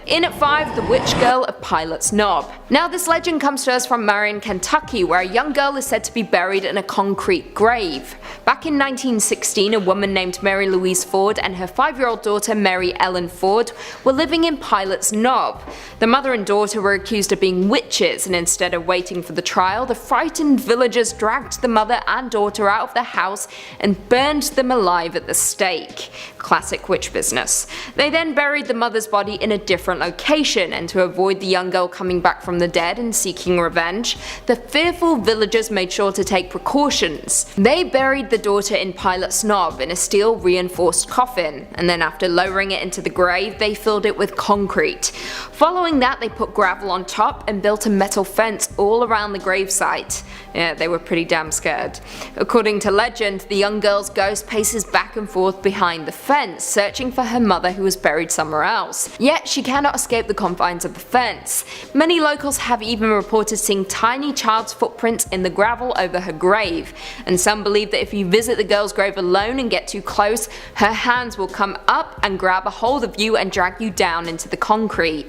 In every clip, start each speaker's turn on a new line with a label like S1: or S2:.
S1: In at 5, the Witch Girl of Pilot's Knob. Now this legend comes to us from Marion, Kentucky, where a young girl is said to be buried in a concrete grave. Back in 1916, a woman named Mary Louise Ford and her 5-year-old daughter Mary Ellen Ford were living in Pilot's Knob. The mother and daughter were accused of being witches, and instead of waiting for the trial, the frightened villagers dragged the mother and daughter out of the house and burned them alive at the stake. Classic witch business. They then buried the mother's body in a different location, and to avoid the young girl coming back from the dead and seeking revenge, the fearful villagers made sure to take precautions. They buried the daughter in Pilot's Knob in a steel reinforced coffin, and then after lowering it into the grave, they filled it with concrete. Following that, they put gravel on top and built a metal fence all around the gravesite. Yeah, they were pretty damn scared. According to legend, the young girl's ghost paces back and forth behind the fence, searching for her mother who was buried somewhere else. Yet she cannot escape the confines of the fence. Many locals have even reported seeing tiny child's footprints in the gravel over her grave, and some believe that if you visit the girl's grave alone and get too close, her hands will come up and grab a hold of you and drag you down into the concrete.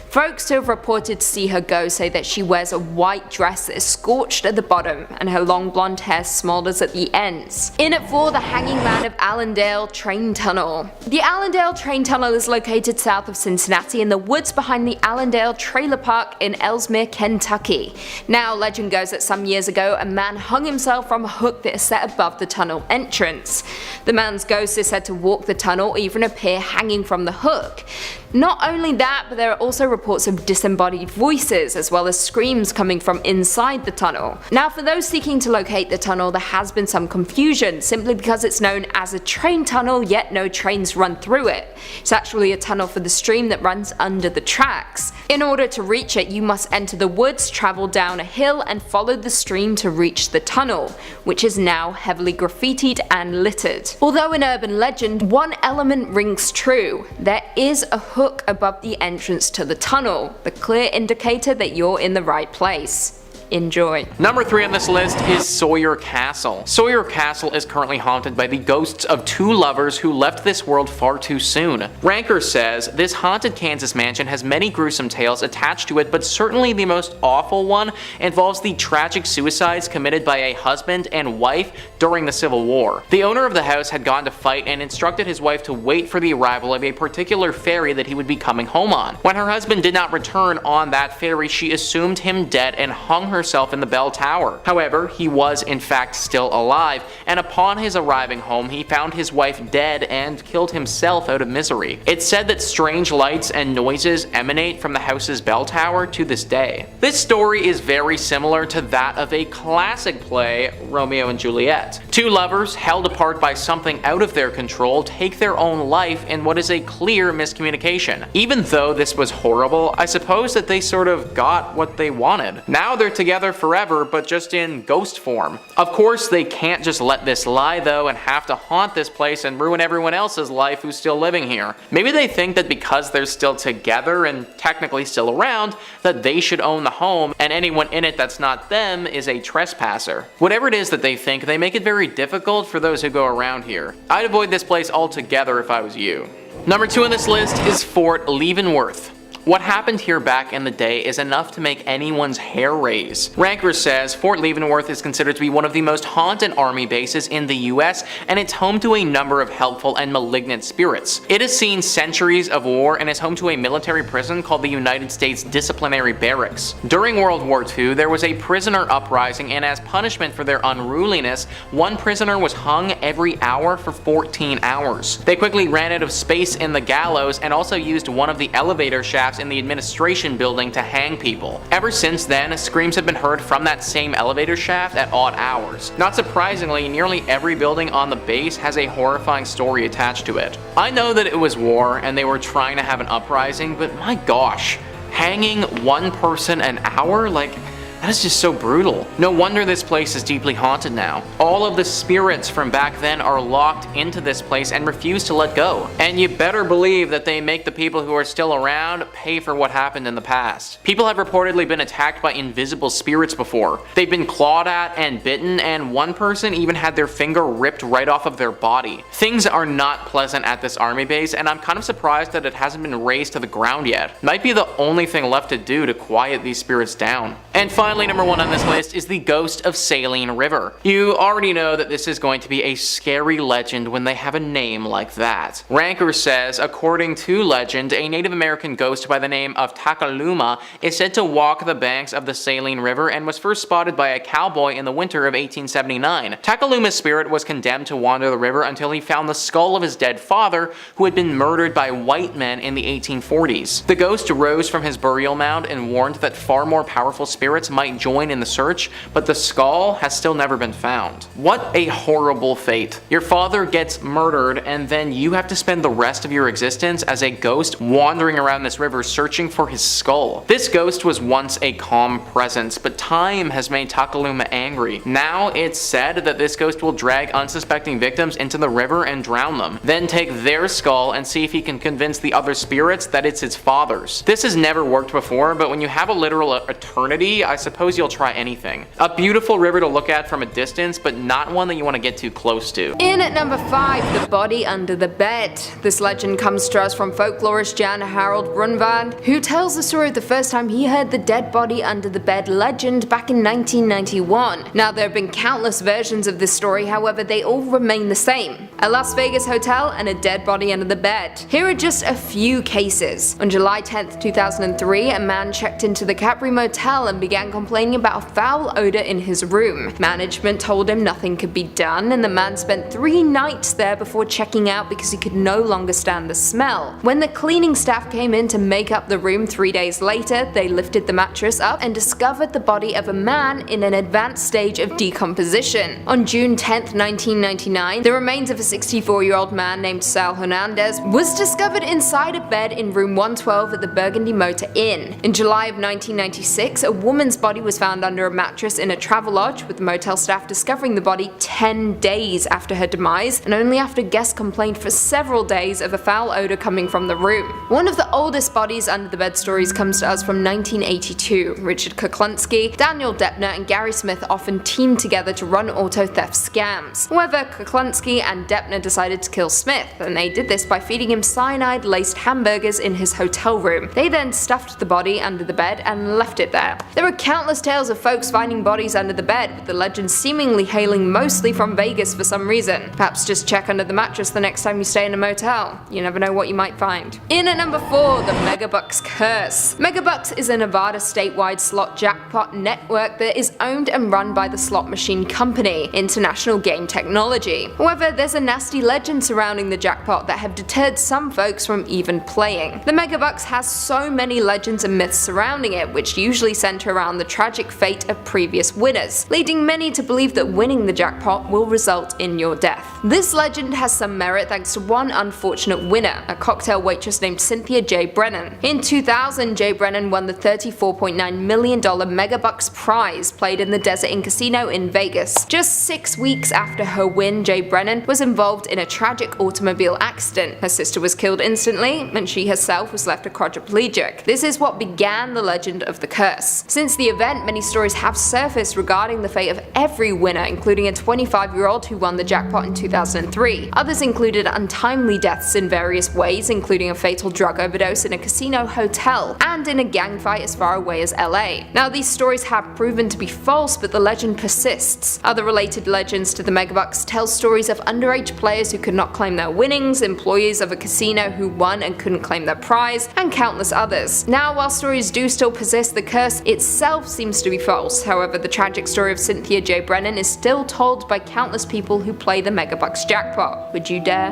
S1: Folks who have reported to see her go say that she wears a white dress that is scorched at the bottom and her long blonde hair smolders at the ends. In at 4, the Hanging Man of Allendale Train Tunnel. The Allendale Train Tunnel is located south of Cincinnati in the woods behind the Allendale Trailer Park in Ellesmere, Kentucky. Now, legend goes that some years ago a man hung himself from a hook that is set above the tunnel entrance. The man's ghost is said to walk the tunnel or even appear hanging from the hook. Not only that, but there are also reports of disembodied voices as well as screams coming from inside the tunnel. Now for those seeking to locate the tunnel, there has been some confusion simply because it's known as a train tunnel yet no trains run through it. It's actually a tunnel for the stream that runs under the tracks. In order to reach it, you must enter the woods, travel down a hill and follow the stream to reach the tunnel, which is now heavily graffitied and littered. Although in urban legend, one element rings true. There is a hook above the entrance to the tunnel, the clear indicator that you're in the right place. Enjoy.
S2: Number 3 on this list is Sawyer Castle. Sawyer Castle is currently haunted by the ghosts of 2 lovers who left this world far too soon. Ranker says, this haunted Kansas mansion has many gruesome tales attached to it, but certainly the most awful one involves the tragic suicides committed by a husband and wife during the Civil War. The owner of the house had gone to fight and instructed his wife to wait for the arrival of a particular ferry that he would be coming home on. When her husband did not return on that ferry, she assumed him dead and hung herself in the bell tower. However, he was in fact still alive, and upon his arriving home he found his wife dead and killed himself out of misery. It's said that strange lights and noises emanate from the house's bell tower to this day. This story is very similar to that of a classic play, Romeo and Juliet. 2 lovers, held apart by something out of their control, take their own life in what is a clear miscommunication. Even though this was horrible, I suppose that they sort of got what they wanted. Now they're together forever, but just in ghost form. Of course, they can't just let this lie though and have to haunt this place and ruin everyone else's life who's still living here. Maybe they think that because they're still together and technically still around, that they should own the home and anyone in it that's not them is a trespasser. Whatever it is that they think, they make it very difficult for those who go around here. I'd avoid this place altogether if I was you. Number 2 on this list is Fort Leavenworth. What happened here back in the day is enough to make anyone's hair raise. Ranker says Fort Leavenworth is considered to be one of the most haunted army bases in the US, and it's home to a number of helpful and malignant spirits. It has seen centuries of war and is home to a military prison called the United States Disciplinary Barracks. During World War II, there was a prisoner uprising, and as punishment for their unruliness, one prisoner was hung every hour for 14 hours. They quickly ran out of space in the gallows and also used one of the elevator shafts in the administration building to hang people. Ever since then, screams have been heard from that same elevator shaft at odd hours. Not surprisingly, nearly every building on the base has a horrifying story attached to it. I know that it was war and they were trying to have an uprising, but my gosh, hanging one person an hour? Like, That is just so brutal. No wonder this place is deeply haunted now. All of the spirits from back then are locked into this place and refuse to let go. And you better believe that they make the people who are still around pay for what happened in the past. People have reportedly been attacked by invisible spirits before. They've been clawed at and bitten, and one person even had their finger ripped right off of their body. Things are not pleasant at this army base, and I'm kind of surprised that it hasn't been razed to the ground yet. Might be the only thing left to do to quiet these spirits down. And finally, number 1 on this list is the ghost of Saline River. You already know that this is going to be a scary legend when they have a name like that. Ranker says, according to legend, a Native American ghost by the name of Takaluma is said to walk the banks of the Saline River and was first spotted by a cowboy in the winter of 1879. Takaluma's spirit was condemned to wander the river until he found the skull of his dead father, who had been murdered by white men in the 1840s. The ghost rose from his burial mound and warned that far more powerful spirits might join in the search, but the skull has still never been found. What a horrible fate. Your father gets murdered, and then you have to spend the rest of your existence as a ghost wandering around this river searching for his skull. This ghost was once a calm presence, but time has made Takaluma angry. Now it's said that this ghost will drag unsuspecting victims into the river and drown them, then take their skull and see if he can convince the other spirits that it's his father's. This has never worked before, but when you have a literal eternity, I suppose you'll try anything. A beautiful river to look at from a distance, but not one that you want to get too close to.
S1: In at number 5, the body under the bed. This legend comes to us from folklorist Jan Harold Brunvand, who tells the story of the first time he heard the dead body under the bed legend back in 1991. Now, there have been countless versions of this story, however they all remain the same. A Las Vegas hotel and a dead body under the bed. Here are just a few cases. On July 10th, 2003, a man checked into the Capri Motel and began complaining about a foul odor in his room. Management told him nothing could be done, and the man spent 3 nights there before checking out because he could no longer stand the smell. When the cleaning staff came in to make up the room 3 days later, they lifted the mattress up and discovered the body of a man in an advanced stage of decomposition. On June 10th, 1999, the remains of a 64-year-old man named Sal Hernandez was discovered inside a bed in room 112 at the Burgundy Motor Inn. In July of 1996, a woman's body was found under a mattress in a Travelodge, with the motel staff discovering the body 10 days after her demise, and only after guests complained for several days of a foul odor coming from the room. One of the oldest bodies under the bed stories comes to us from 1982. Richard Kuklinski, Daniel Deppner, and Gary Smith often teamed together to run auto theft scams. However, Kuklinski and Deppner decided to kill Smith, and they did this by feeding him cyanide-laced hamburgers in his hotel room. They then stuffed the body under the bed and left it there. There are countless tales of folks finding bodies under the bed, with the legend seemingly hailing mostly from Vegas for some reason. Perhaps just check under the mattress the next time you stay in a motel. You never know what you might find. In at number 4, the Megabucks Curse. Megabucks is a Nevada statewide slot jackpot network that is owned and run by the slot machine company, International Game Technology. However, there's a nasty legend surrounding the jackpot that have deterred some folks from even playing. The Megabucks has so many legends and myths surrounding it, which usually center around the tragic fate of previous winners, leading many to believe that winning the jackpot will result in your death. This legend has some merit thanks to one unfortunate winner, a cocktail waitress named Cynthia J. Brennan. In 2000, J. Brennan won the $34.9 million Megabucks prize played in the Desert Inn Casino in Vegas. Just 6 weeks after her win, J. Brennan was involved in a tragic automobile accident. Her sister was killed instantly, and she herself was left a quadriplegic. This is what began the legend of the curse. Since the event, many stories have surfaced regarding the fate of every winner, including a 25-year-old who won the jackpot in 2003. Others included untimely deaths in various ways, including a fatal drug overdose in a casino hotel and in a gang fight as far away as LA. Now, these stories have proven to be false, but the legend persists. Other related legends to the Megabucks tell stories of underage players who could not claim their winnings, employees of a casino who won and couldn't claim their prize, and countless others. Now, while stories do still persist, the curse itself seems to be false. However, the tragic story of Cynthia J. Brennan is still told by countless people who play the Megabucks jackpot. Would you dare?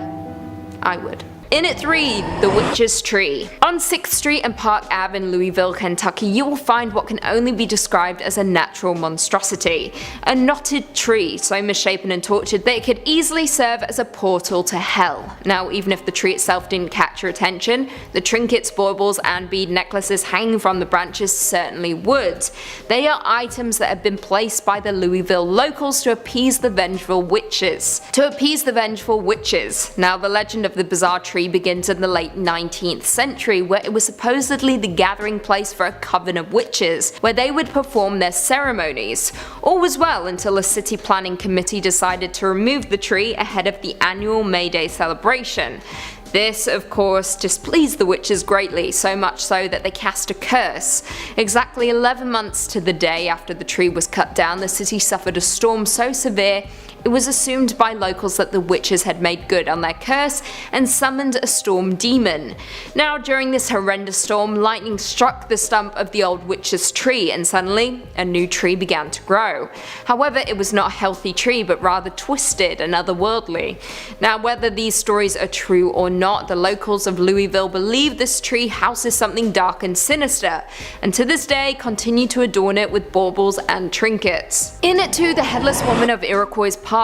S1: I would. In at 3, the Witch's Tree. On 6th Street and Park Ave in Louisville, Kentucky, you will find what can only be described as a natural monstrosity. A knotted tree, so misshapen and tortured that it could easily serve as a portal to hell. Now, even if the tree itself didn't catch your attention, the trinkets, baubles, and bead necklaces hanging from the branches certainly would. They are items that have been placed by the Louisville locals to appease the vengeful witches. Now, the legend of the bizarre tree begins in the late 19th century, where it was supposedly the gathering place for a coven of witches, where they would perform their ceremonies. All was well until a city planning committee decided to remove the tree ahead of the annual May Day celebration. This, of course, displeased the witches greatly, so much so that they cast a curse. Exactly 11 months to the day after the tree was cut down, the city suffered a storm so severe it was assumed by locals that the witches had made good on their curse and summoned a storm demon. Now, during this horrendous storm, lightning struck the stump of the old witch's tree, and suddenly a new tree began to grow. However, it was not a healthy tree, but rather twisted and otherworldly. Now, whether these stories are true or not, the locals of Louisville believe this tree houses something dark and sinister, and to this day continue to adorn it with baubles and trinkets. In at 2, the Headless Woman of Iroquois Park.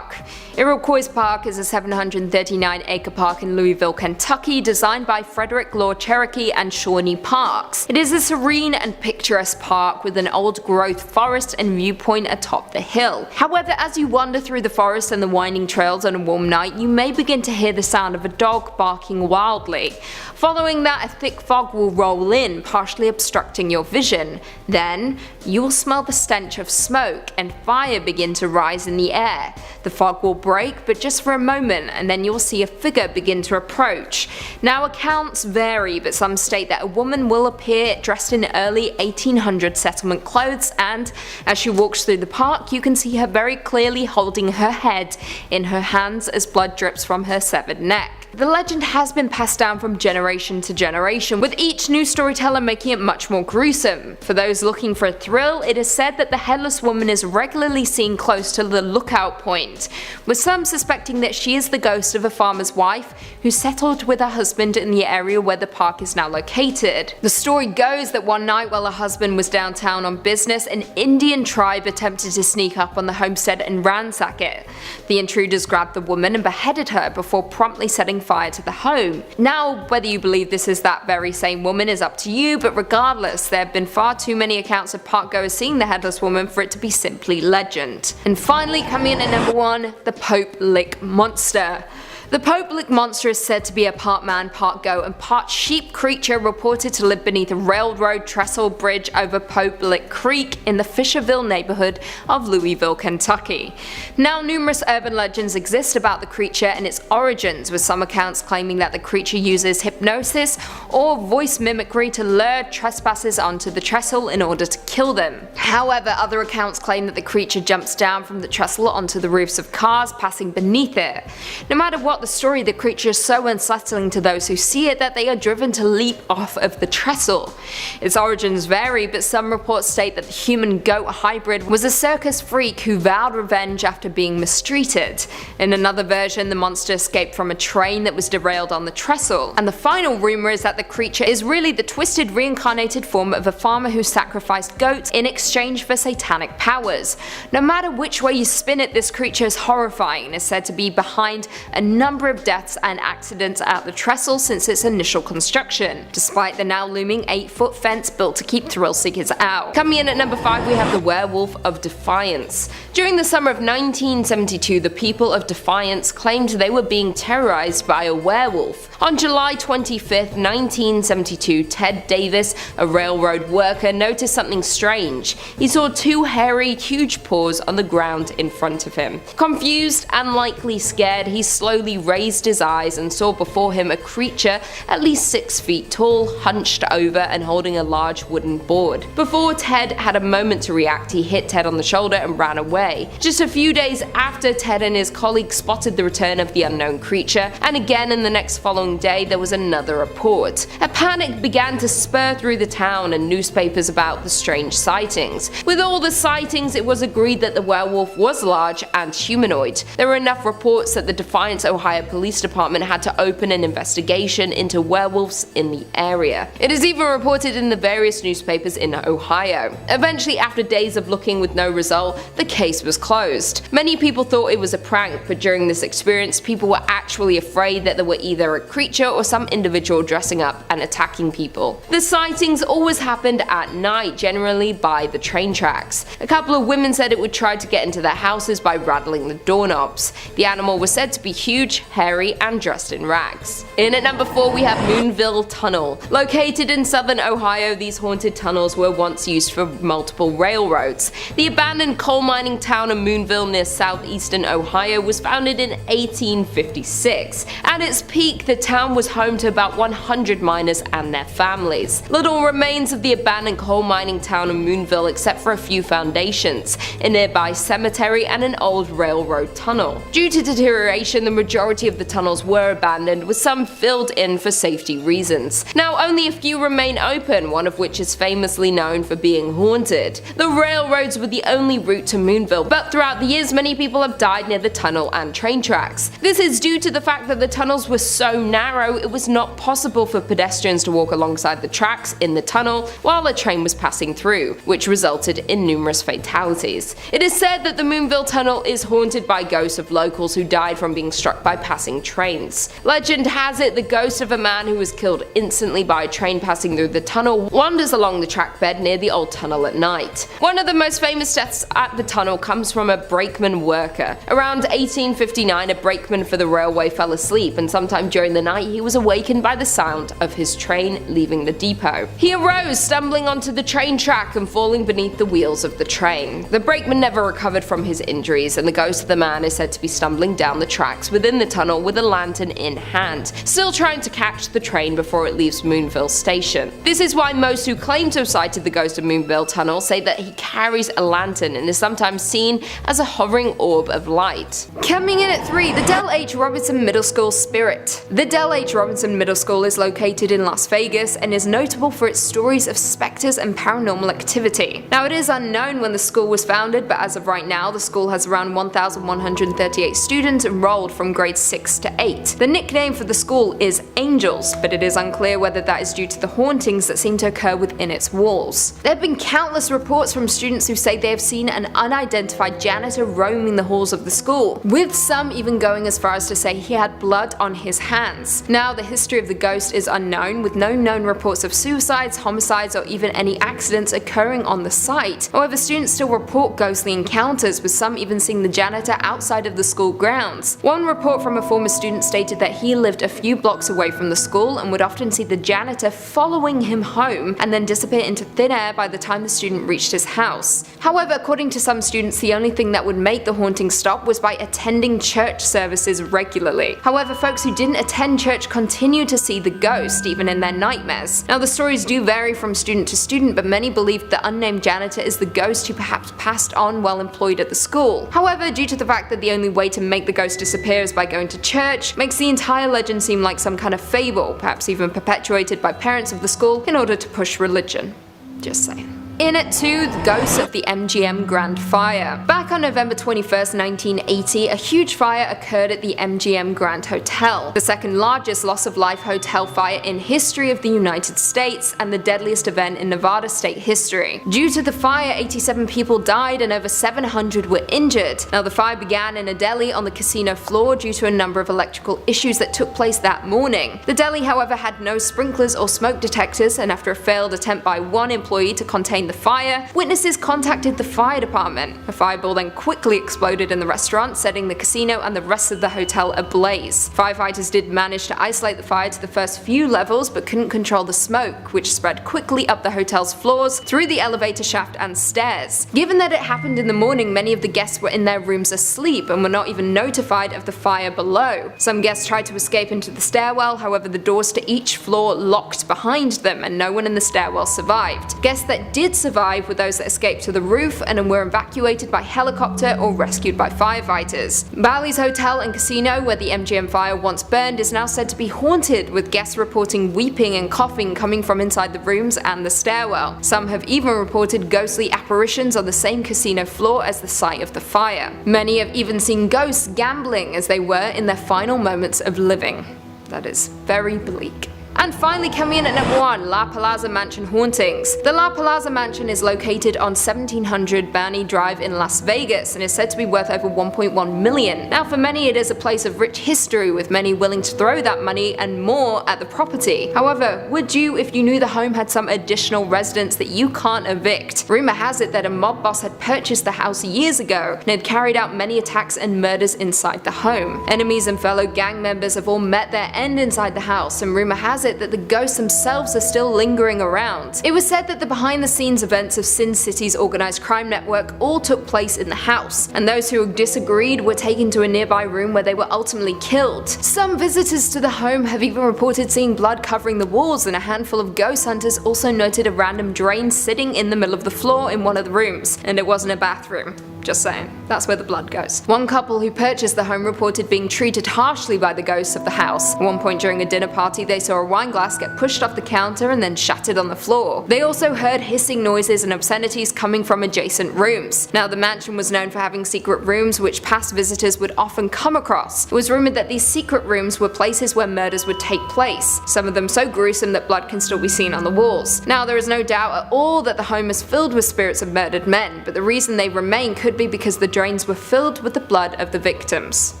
S1: Iroquois Park is a 739-acre park in Louisville, Kentucky, designed by Frederick Law Cherokee and Shawnee Parks. It is a serene and picturesque park with an old-growth forest and viewpoint atop the hill. However, as you wander through the forest and the winding trails on a warm night, you may begin to hear the sound of a dog barking wildly. Following that, a thick fog will roll in, partially obstructing your vision. Then, you will smell the stench of smoke and fire begin to rise in the air. The fog will break, but just for a moment, and then you'll see a figure begin to approach. Now, accounts vary, but some state that a woman will appear dressed in early 1800 settlement clothes, and as she walks through the park, you can see her very clearly holding her head in her hands as blood drips from her severed neck. The legend has been passed down from generation to generation, with each new storyteller making it much more gruesome. For those looking for a thrill, it is said that the Headless Woman is regularly seen close to the lookout point, with some suspecting that she is the ghost of a farmer's wife who settled with her husband in the area where the park is now located. The story goes that one night while her husband was downtown on business, an Indian tribe attempted to sneak up on the homestead and ransack it. The intruders grabbed the woman and beheaded her before promptly setting fire to the home. Now, whether you believe this is that very same woman is up to you, but regardless, there have been far too many accounts of parkgoers seeing the Headless Woman for it to be simply legend. And finally, coming in at number 1, the Pope Lick Monster. The Pope Lick Monster is said to be a part man, part goat, and part sheep creature reported to live beneath a railroad trestle bridge over Pope Lick Creek in the Fisherville neighborhood of Louisville, Kentucky. Now, numerous urban legends exist about the creature and its origins, with some accounts claiming that the creature uses hypnosis or voice mimicry to lure trespassers onto the trestle in order to kill them. However, other accounts claim that the creature jumps down from the trestle onto the roofs of cars passing beneath it. No matter what the story, the creature is so unsettling to those who see it that they are driven to leap off of the trestle. Its origins vary, but some reports state that the human-goat hybrid was a circus freak who vowed revenge after being mistreated. In another version, the monster escaped from a train that was derailed on the trestle. And the final rumor is that the creature is really the twisted reincarnated form of a farmer who sacrificed goats in exchange for satanic powers. No matter which way you spin it, this creature is horrifying and is said to be behind a number of deaths and accidents at the trestle since its initial construction, despite the now looming 8-foot fence built to keep thrill seekers out. Coming in at number 5, we have the Werewolf of Defiance. During the summer of 1972, the people of Defiance claimed they were being terrorized by a werewolf. On July 25th, 1972, Ted Davis, a railroad worker, noticed something strange. He saw 2 hairy, huge paws on the ground in front of him. Confused and likely scared, he slowly raised his eyes and saw before him a creature at least 6 feet tall, hunched over and holding a large wooden board. Before Ted had a moment to react, he hit Ted on the shoulder and ran away. Just a few days after, Ted and his colleagues spotted the return of the unknown creature, and again in the next following day there was another report. A panic began to spur through the town and newspapers about the strange sightings. With all the sightings, it was agreed that the werewolf was large and humanoid. There were enough reports that the Defiance, Ohio Ohio Police Department had to open an investigation into werewolves in the area. It is even reported in the various newspapers in Ohio. Eventually, after days of looking with no result, the case was closed. Many people thought it was a prank, but during this experience, people were actually afraid that there were either a creature or some individual dressing up and attacking people. The sightings always happened at night, generally by the train tracks. A couple of women said it would try to get into their houses by rattling the doorknobs. The animal was said to be huge, hairy, and dressed in rags. In at number 4 we have Moonville Tunnel. Located in southern Ohio, these haunted tunnels were once used for multiple railroads. The abandoned coal mining town of Moonville near southeastern Ohio was founded in 1856. At its peak, the town was home to about 100 miners and their families. Little remains of the abandoned coal mining town of Moonville except for a few foundations, a nearby cemetery, and an old railroad tunnel. Due to deterioration, the majority of the tunnels were abandoned, with some filled in for safety reasons. Now only a few remain open, one of which is famously known for being haunted. The railroads were the only route to Moonville, but throughout the years many people have died near the tunnel and train tracks. This is due to the fact that the tunnels were so narrow it was not possible for pedestrians to walk alongside the tracks in the tunnel while a train was passing through, which resulted in numerous fatalities. It is said that the Moonville Tunnel is haunted by ghosts of locals who died from being struck by passing trains. Legend has it the ghost of a man who was killed instantly by a train passing through the tunnel wanders along the track bed near the old tunnel at night. One of the most famous deaths at the tunnel comes from a brakeman worker. Around 1859, a brakeman for the railway fell asleep, and sometime during the night he was awakened by the sound of his train leaving the depot. He arose, stumbling onto the train track and falling beneath the wheels of the train. The brakeman never recovered from his injuries, and the ghost of the man is said to be stumbling down the tracks within the tunnel with a lantern in hand, still trying to catch the train before it leaves Moonville Station. This is why most who claim to have sighted the ghost of Moonville Tunnel say that he carries a lantern and is sometimes seen as a hovering orb of light. Coming in at 3, the Del H. Robinson Middle School Spirit. The Del H. Robinson Middle School is located in Las Vegas and is notable for its stories of specters and paranormal activity. Now it is unknown when the school was founded, but as of right now the school has around 1,138 students enrolled from grades 6 to 8. The nickname for the school is Angels, but it is unclear whether that is due to the hauntings that seem to occur within its walls. There have been countless reports from students who say they have seen an unidentified janitor roaming the halls of the school, with some even going as far as to say he had blood on his hands. Now the history of the ghost is unknown, with no known reports of suicides, homicides, or even any accidents occurring on the site. However, students still report ghostly encounters, with some even seeing the janitor outside of the school grounds. One report from a former student stated that he lived a few blocks away from the school and would often see the janitor following him home and then disappear into thin air by the time the student reached his house. However, according to some students, the only thing that would make the haunting stop was by attending church services regularly. However, folks who didn't attend church continued to see the ghost, even in their nightmares. Now the stories do vary from student to student, but many believe the unnamed janitor is the ghost who perhaps passed on while employed at the school. However, due to the fact that the only way to make the ghost disappear is by going to church, makes the entire legend seem like some kind of fable, perhaps even perpetuated by parents of the school in order to push religion. Just saying. In at 2, the ghosts of the MGM Grand Fire. Back on November 21st, 1980, a huge fire occurred at the MGM Grand Hotel, the second largest loss of life hotel fire in history of the United States and the deadliest event in Nevada state history. Due to the fire, 87 people died and over 700 were injured. Now the fire began in a deli on the casino floor due to a number of electrical issues that took place that morning. The deli, however, had no sprinklers or smoke detectors, and after a failed attempt by one employee to contain the fire, witnesses contacted the fire department. A fireball then quickly exploded in the restaurant, setting the casino and the rest of the hotel ablaze. Firefighters did manage to isolate the fire to the first few levels, but couldn't control the smoke, which spread quickly up the hotel's floors, through the elevator shaft and stairs. Given that it happened in the morning, many of the guests were in their rooms asleep and were not even notified of the fire below. Some guests tried to escape into the stairwell, however the doors to each floor locked behind them and no one in the stairwell survived. Guests that did survive were those that escaped to the roof and were evacuated by helicopter or rescued by firefighters. Bally's Hotel and Casino, where the MGM fire once burned, is now said to be haunted, with guests reporting weeping and coughing coming from inside the rooms and the stairwell. Some have even reported ghostly apparitions on the same casino floor as the site of the fire. Many have even seen ghosts gambling as they were in their final moments of living. That is very bleak. And finally, coming in at number 1, La Palaza Mansion Hauntings. The La Palaza Mansion is located on 1700 Burney Drive in Las Vegas and is said to be worth over $1.1 million. Now, for many, it is a place of rich history, with many willing to throw that money and more at the property. However, would you if you knew the home had some additional residents that you can't evict? Rumor has it that a mob boss had purchased the house years ago and had carried out many attacks and murders inside the home. Enemies and fellow gang members have all met their end inside the house, and rumor has it that the ghosts themselves are still lingering around. It was said that the behind-the-scenes events of Sin City's organized crime network all took place in the house, and those who disagreed were taken to a nearby room where they were ultimately killed. Some visitors to the home have even reported seeing blood covering the walls, and a handful of ghost hunters also noted a random drain sitting in the middle of the floor in one of the rooms, and it wasn't a bathroom. Just saying, that's where the blood goes. One couple who purchased the home reported being treated harshly by the ghosts of the house. At one point during a dinner party, they saw a wine glass get pushed off the counter and then shattered on the floor. They also heard hissing noises and obscenities coming from adjacent rooms. Now, the mansion was known for having secret rooms which past visitors would often come across. It was rumored that these secret rooms were places where murders would take place, some of them so gruesome that blood can still be seen on the walls. Now, there is no doubt at all that the home is filled with spirits of murdered men, but the reason they remain could be because the drains were filled with the blood of the victims.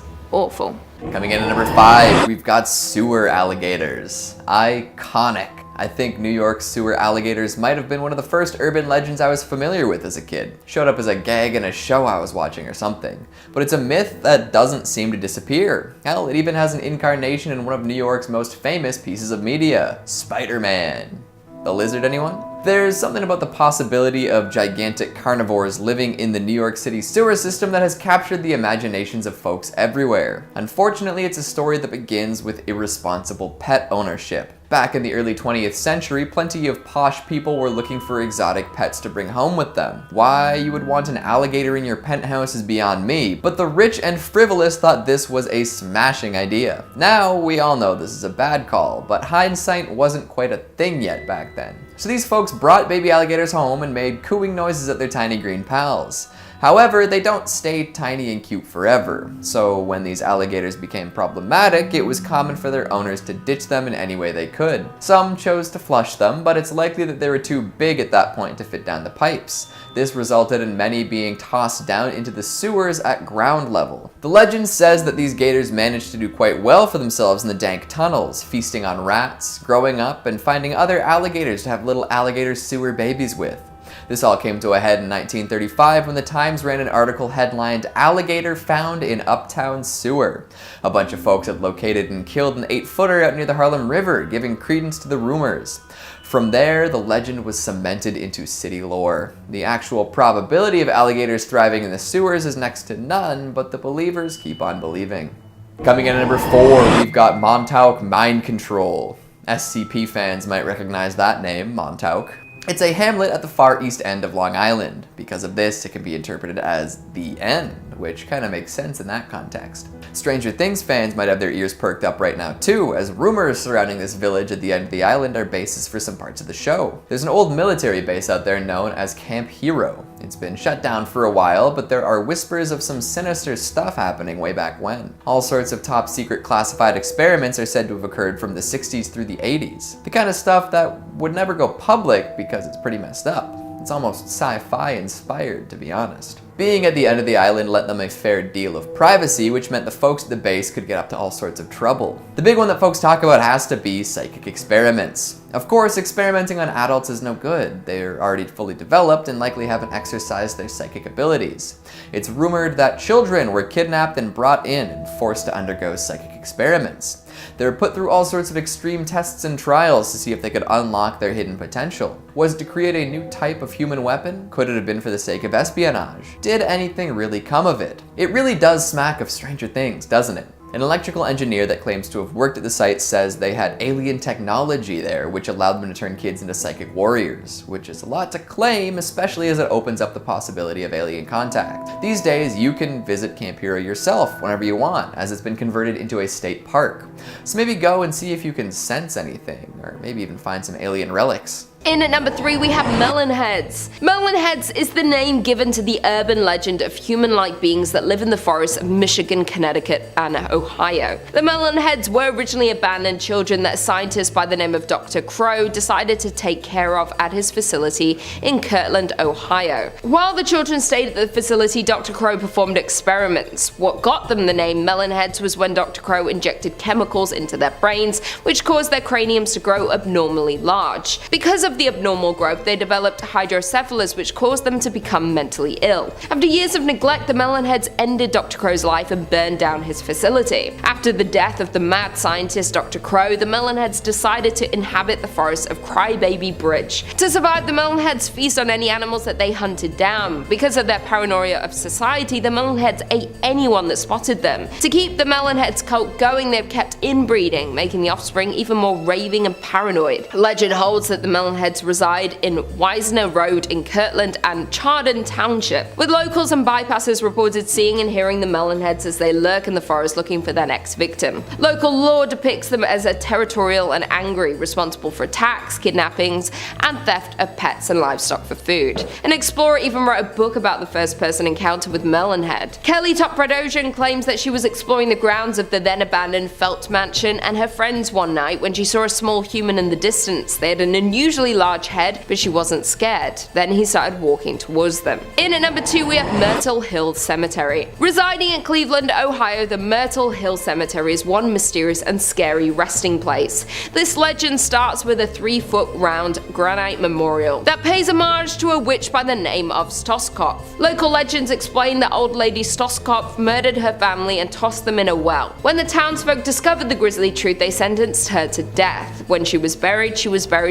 S1: Awful.
S3: Coming in at number 5, we've got sewer alligators. Iconic. I think New York's sewer alligators might have been one of the first urban legends I was familiar with as a kid. Showed up as a gag in a show I was watching or something. But it's a myth that doesn't seem to disappear. Hell, it even has an incarnation in one of New York's most famous pieces of media, Spider-Man. The lizard, anyone? There's something about the possibility of gigantic carnivores living in the New York City sewer system that has captured the imaginations of folks everywhere. Unfortunately, it's a story that begins with irresponsible pet ownership. Back in the early 20th century, plenty of posh people were looking for exotic pets to bring home with them. Why you would want an alligator in your penthouse is beyond me, but the rich and frivolous thought this was a smashing idea. Now, we all know this is a bad call, but hindsight wasn't quite a thing yet back then. So these folks brought baby alligators home and made cooing noises at their tiny green pals. However, they don't stay tiny and cute forever, so when these alligators became problematic, it was common for their owners to ditch them in any way they could. Some chose to flush them, but it's likely that they were too big at that point to fit down the pipes. This resulted in many being tossed down into the sewers at ground level. The legend says that these gators managed to do quite well for themselves in the dank tunnels, feasting on rats, growing up, and finding other alligators to have little alligator sewer babies with. This all came to a head in 1935 when the Times ran an article headlined, "Alligator Found in Uptown Sewer." A bunch of folks had located and killed an 8-footer out near the Harlem River, giving credence to the rumors. From there, the legend was cemented into city lore. The actual probability of alligators thriving in the sewers is next to none, but the believers keep on believing. Coming in at number 4, we've got Montauk Mind Control. SCP fans might recognize that name, Montauk. It's a hamlet at the far east end of Long Island. Because of this, it can be interpreted as the end, which kind of makes sense in that context. Stranger Things fans might have their ears perked up right now too, as rumors surrounding this village at the end of the island are bases for some parts of the show. There's an old military base out there known as Camp Hero. It's been shut down for a while, but there are whispers of some sinister stuff happening way back when. All sorts of top secret classified experiments are said to have occurred from the 60s through the 80s. The kind of stuff that would never go public because it's pretty messed up. It's almost sci-fi inspired, to be honest. Being at the end of the island lent them a fair deal of privacy, which meant the folks at the base could get up to all sorts of trouble. The big one that folks talk about has to be psychic experiments. Of course, experimenting on adults is no good. They're already fully developed and likely haven't exercised their psychic abilities. It's rumored that children were kidnapped and brought in and forced to undergo psychic experiments. They were put through all sorts of extreme tests and trials to see if they could unlock their hidden potential. Was it to create a new type of human weapon? Could it have been for the sake of espionage? Did anything really come of it? It really does smack of Stranger Things, doesn't it? An electrical engineer that claims to have worked at the site says they had alien technology there, which allowed them to turn kids into psychic warriors, which is a lot to claim, especially as it opens up the possibility of alien contact. These days, you can visit Camp Hero yourself whenever you want, as it's been converted into a state park. So maybe go and see if you can sense anything, or maybe even find some alien relics.
S1: In at number 3 we have Melon Heads. Melon Heads is the name given to the urban legend of human-like beings that live in the forests of Michigan, Connecticut, and Ohio. The Melon Heads were originally abandoned children that a scientist by the name of Dr. Crow decided to take care of at his facility in Kirtland, Ohio. While the children stayed at the facility, Dr. Crow performed experiments. What got them the name Melon Heads was when Dr. Crow injected chemicals into their brains, which caused their craniums to grow abnormally large. Because of the abnormal growth, they developed hydrocephalus, which caused them to become mentally ill. After years of neglect, the Melon Heads ended Dr. Crow's life and burned down his facility. After the death of the mad scientist Dr. Crow, the Melon Heads decided to inhabit the forests of Crybaby Bridge. To survive, the Melon Heads feast on any animals that they hunted down. Because of their paranoia of society, the Melon Heads ate anyone that spotted them. To keep the Melon Heads cult going, they've kept inbreeding, making the offspring even more raving and paranoid. Legend holds that the Melon Heads reside in Wisner Road in Kirtland and Chardon Township, with locals and bypassers reported seeing and hearing the Melon Heads as they lurk in the forest looking for their next victim. Local lore depicts them as a territorial and angry, responsible for attacks, kidnappings, and theft of pets and livestock for food. An explorer even wrote a book about the first-person encounter with Melon Head. Kelly Topradosian claims that she was exploring the grounds of the then-abandoned Felt Mansion and her friends one night when she saw a small human in the distance. They had an unusually large head, but she wasn't scared. Then he started walking towards them. In at number 2 we have Myrtle Hill Cemetery. Residing in Cleveland, Ohio, the Myrtle Hill Cemetery is one mysterious and scary resting place. This legend starts with a 3-foot round granite memorial that pays homage to a witch by the name of Stoskopf. Local legends explain that old lady Stoskopf murdered her family and tossed them in a well. When the townsfolk discovered the grisly truth, they sentenced her to death. When she was buried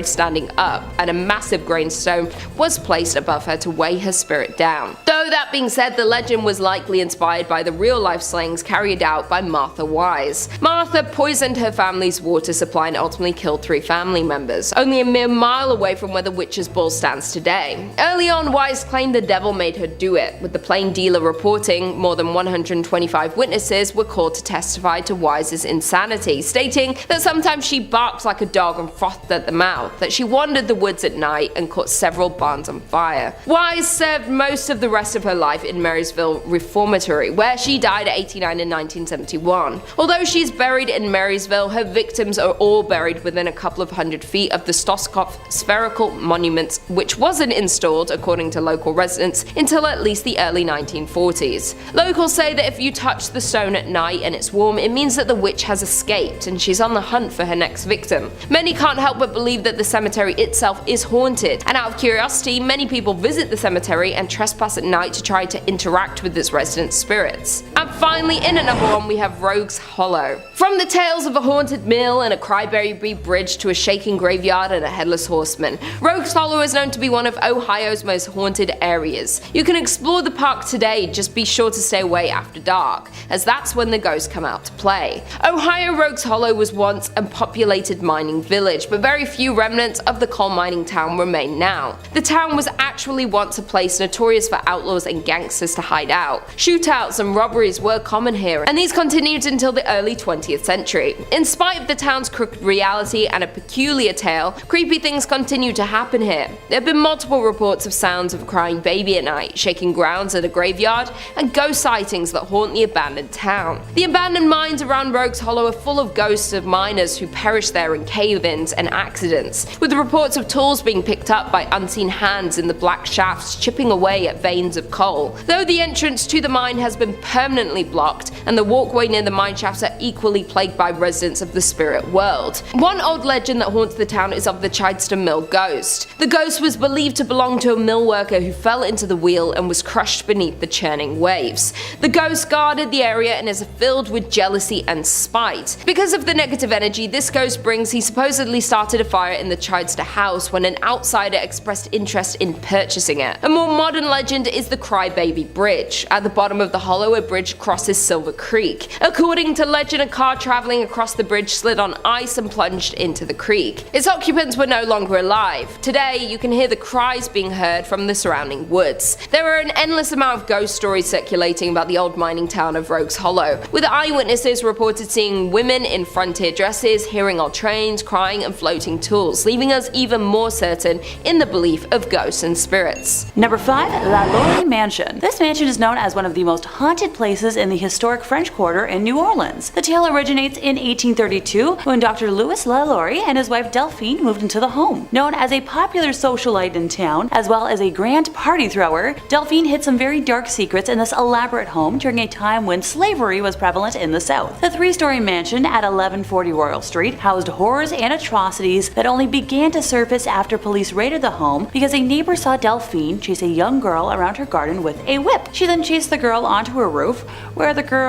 S1: standing up, and a massive gravestone was placed above her to weigh her spirit down. Though that being said, the legend was likely inspired by the real-life slayings carried out by Martha Wise. Martha poisoned her family's water supply and ultimately killed 3 family members, only a mere mile away from where the witch's ball stands today. Early on, Wise claimed the devil made her do it, with the plain dealer reporting more than 125 witnesses were called to testify to Wise's insanity, stating that sometimes she barked like a dog and frothed at the mouth, that she wandered the woods at night and caught several barns on fire. Wise served most of the rest of her life in Marysville Reformatory, where she died at 89 in 1971. Although she's buried in Marysville, her victims are all buried within a couple of hundred feet of the Stoskopf spherical monument, which wasn't installed, according to local residents, until at least the early 1940s. Locals say that if you touch the stone at night and it's warm, it means that the witch has escaped and she's on the hunt for her next victim. Many can't help but believe that the cemetery itself is haunted, and out of curiosity, many people visit the cemetery and trespass at night to try to interact with its residents' spirits. And finally, in at number 1 we have Rogues Hollow. From the tales of a haunted mill and a Crybaby Bridge to a shaking graveyard and a headless horseman, Rogues Hollow is known to be one of Ohio's most haunted areas. You can explore the park today, just be sure to stay away after dark, as that's when the ghosts come out to play. Ohio Rogues Hollow was once a populated mining village, but very few remnants of the coal mining town remain now. The town was actually once a place notorious for outlaws and gangsters to hide out. Shootouts and robberies were common here, and these continued until the early 20th century. In spite of the town's crooked reality and a peculiar tale, creepy things continue to happen here. There have been multiple reports of sounds of a crying baby at night, shaking grounds at a graveyard, and ghost sightings that haunt the abandoned town. The abandoned mines around Rogues Hollow are full of ghosts of miners who perished there in cave-ins and accidents, with reports of tools being picked up by unseen hands in the black shafts chipping away at veins of coal. Though the entrance to the mine has been permanently blocked, and the walkway near the mine shafts are equally plagued by residents of the spirit world. One old legend that haunts the town is of the Chideston Mill ghost. The ghost was believed to belong to a mill worker who fell into the wheel and was crushed beneath the churning waves. The ghost guarded the area and is filled with jealousy and spite. Because of the negative energy this ghost brings, he supposedly started a fire in the Chidester house when an outsider expressed interest in purchasing it. A more modern legend is the Crybaby Bridge. At the bottom of the hollow, a bridge bridge crosses Silver Creek. According to legend, a car traveling across the bridge slid on ice and plunged into the creek. Its occupants were no longer alive. Today, you can hear the cries being heard from the surrounding woods. There are an endless amount of ghost stories circulating about the old mining town of Rogues Hollow, with eyewitnesses reported seeing women in frontier dresses, hearing old trains, crying and floating tools, leaving us even more certain in the belief of ghosts and spirits.
S4: Number 5. Laori Mansion. This mansion is known as one of the most haunted places in the historic French Quarter in New Orleans. The tale originates in 1832 when Dr. Louis Laori and his wife Delphine moved into the home. Known as a popular socialite in town, as well as a grand party thrower, Delphine hid some very dark secrets in this elaborate home during a time when slavery was prevalent in the South. The 3-story mansion at 1140 Royal Street housed horrors and atrocities that only began to surface after police raided the home because a neighbor saw Delphine chase a young girl around her garden with a whip. She then chased the girl onto her roof, where the girl,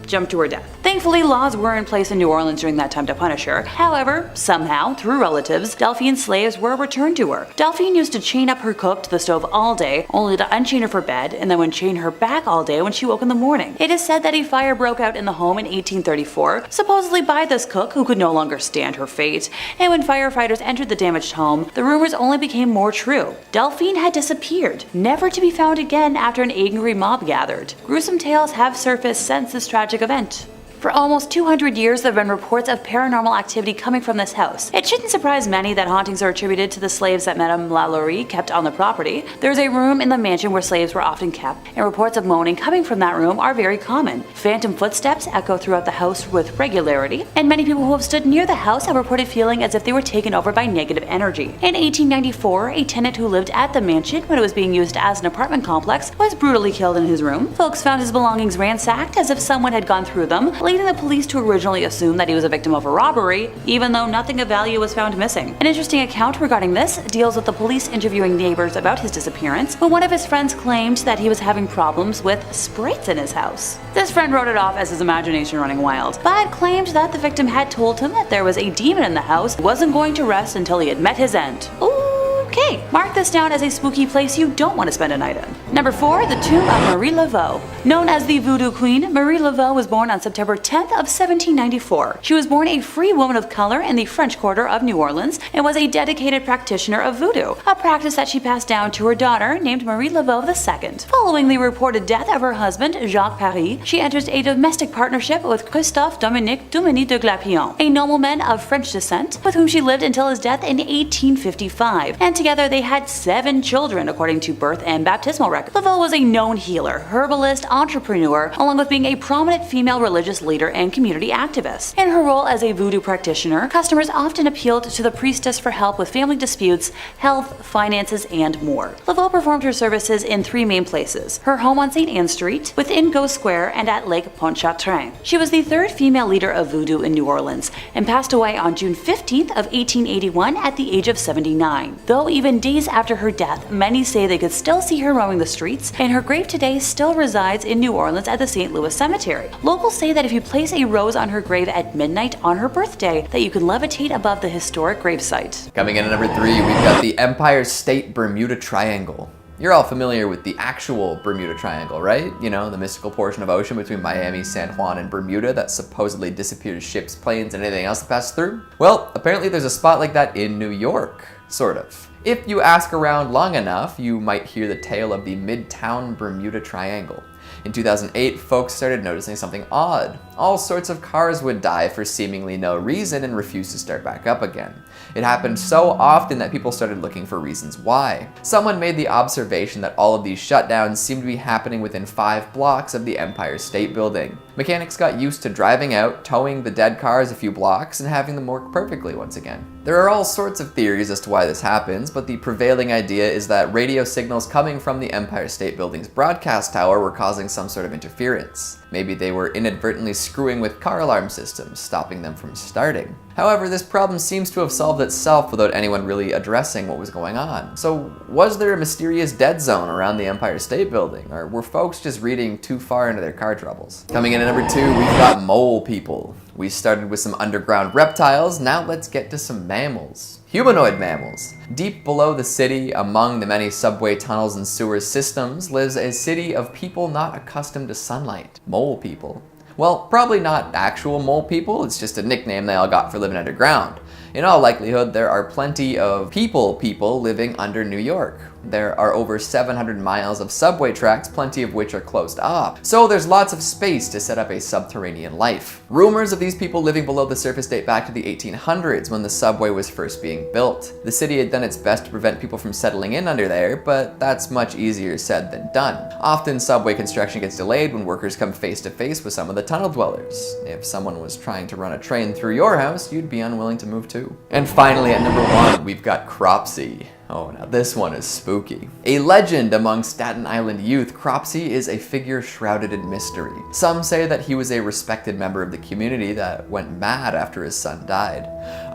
S4: jumped to her death. Thankfully, laws were in place in New Orleans during that time to punish her. However, somehow, through relatives, Delphine's slaves were returned to her. Delphine used to chain up her cook to the stove all day, only to unchain her for bed, and then would chain her back all day when she woke in the morning. It is said that a fire broke out in the home in 1834, supposedly by this cook who could no longer stand her fate, and when firefighters entered the damaged home, the rumors only became more true. Delphine had disappeared, never to be found again after an angry mob gathered. Gruesome tales have surfaced since this tragic event. For almost 200 years, there have been reports of paranormal activity coming from this house. It shouldn't surprise many that hauntings are attributed to the slaves that Madame Laori kept on the property. There's a room in the mansion where slaves were often kept, and reports of moaning coming from that room are very common. Phantom footsteps echo throughout the house with regularity, and many people who have stood near the house have reported feeling as if they were taken over by negative energy. In 1894, a tenant who lived at the mansion when it was being used as an apartment complex was brutally killed in his room. Folks found his belongings ransacked as if someone had gone through them, leading the police to originally assume that he was a victim of a robbery, even though nothing of value was found missing. An interesting account regarding this deals with the police interviewing neighbors about his disappearance, when one of his friends claimed that he was having problems with sprites in his house. This friend wrote it off as his imagination running wild, but claimed that the victim had told him that there was a demon in the house and wasn't going to rest until he had met his end. Okay, mark this down as a spooky place you don't want to spend a night in. Number 4. The Tomb of Marie Lau. Known as the Voodoo Queen, Marie Lau was born on September 10th of 1794. She was born a free woman of color in the French Quarter of New Orleans and was a dedicated practitioner of voodoo, a practice that she passed down to her daughter named Marie Lau II. Following the reported death of her husband, Jacques Paris, she enters a domestic partnership with Christophe Dominique Duminy de Glapion, a nobleman of French descent, with whom she lived until his death in 1855, and together they had 7 children according to birth and baptismal records. Lau was a known healer, herbalist, entrepreneur, along with being a prominent female religious leader and community activist. In her role as a voodoo practitioner, customers often appealed to the priestess for help with family disputes, health, finances, and more. Lau performed her services in 3 main places: her home on St. Anne Street, within Go Square, and at Lake Pontchartrain. She was the 3rd female leader of voodoo in New Orleans, and passed away on June 15th of 1881 at the age of 79. Though even days after her death, many say they could still see her roaming the streets, and her grave today still resides in New Orleans at the St. Louis Cemetery. Locals say that if you place a rose on her grave at midnight on her birthday, that you can levitate above the historic gravesite.
S3: Coming in at number 3, we've got the Empire State Bermuda Triangle. You're all familiar with the actual Bermuda Triangle, right? You know, the mystical portion of ocean between Miami, San Juan, and Bermuda that supposedly disappears ships, planes, and anything else that passes through? Well, apparently there's a spot like that in New York, sort of. If you ask around long enough, you might hear the tale of the Midtown Bermuda Triangle. In 2008, folks started noticing something odd. All sorts of cars would die for seemingly no reason and refuse to start back up again. It happened so often that people started looking for reasons why. Someone made the observation that all of these shutdowns seemed to be happening within 5 blocks of the Empire State Building. Mechanics got used to driving out, towing the dead cars a few blocks, and having them work perfectly once again. There are all sorts of theories as to why this happens, but the prevailing idea is that radio signals coming from the Empire State Building's broadcast tower were causing some sort of interference. Maybe they were inadvertently screwing with car alarm systems, stopping them from starting. However, this problem seems to have solved itself without anyone really addressing what was going on. So, was there a mysterious dead zone around the Empire State Building, or were folks just reading too far into their car troubles? Coming in at number 2, we've got mole people. We started with some underground reptiles, now let's get to some mammals. Humanoid mammals. Deep below the city, among the many subway tunnels and sewer systems, lives a city of people not accustomed to sunlight. Mole people. Well, probably not actual mole people, it's just a nickname they all got for living underground. In all likelihood, there are plenty of people living under New York. There are over 700 miles of subway tracks, plenty of which are closed off. So there's lots of space to set up a subterranean life. Rumors of these people living below the surface date back to the 1800s when the subway was first being built. The city had done its best to prevent people from settling in under there, but that's much easier said than done. Often subway construction gets delayed when workers come face to face with some of the tunnel dwellers. If someone was trying to run a train through your house, you'd be unwilling to move too. And finally, at number 1, we've got Cropsy. Oh, now this one is spooky. A legend among Staten Island youth, Cropsy is a figure shrouded in mystery. Some say that he was a respected member of the community that went mad after his son died.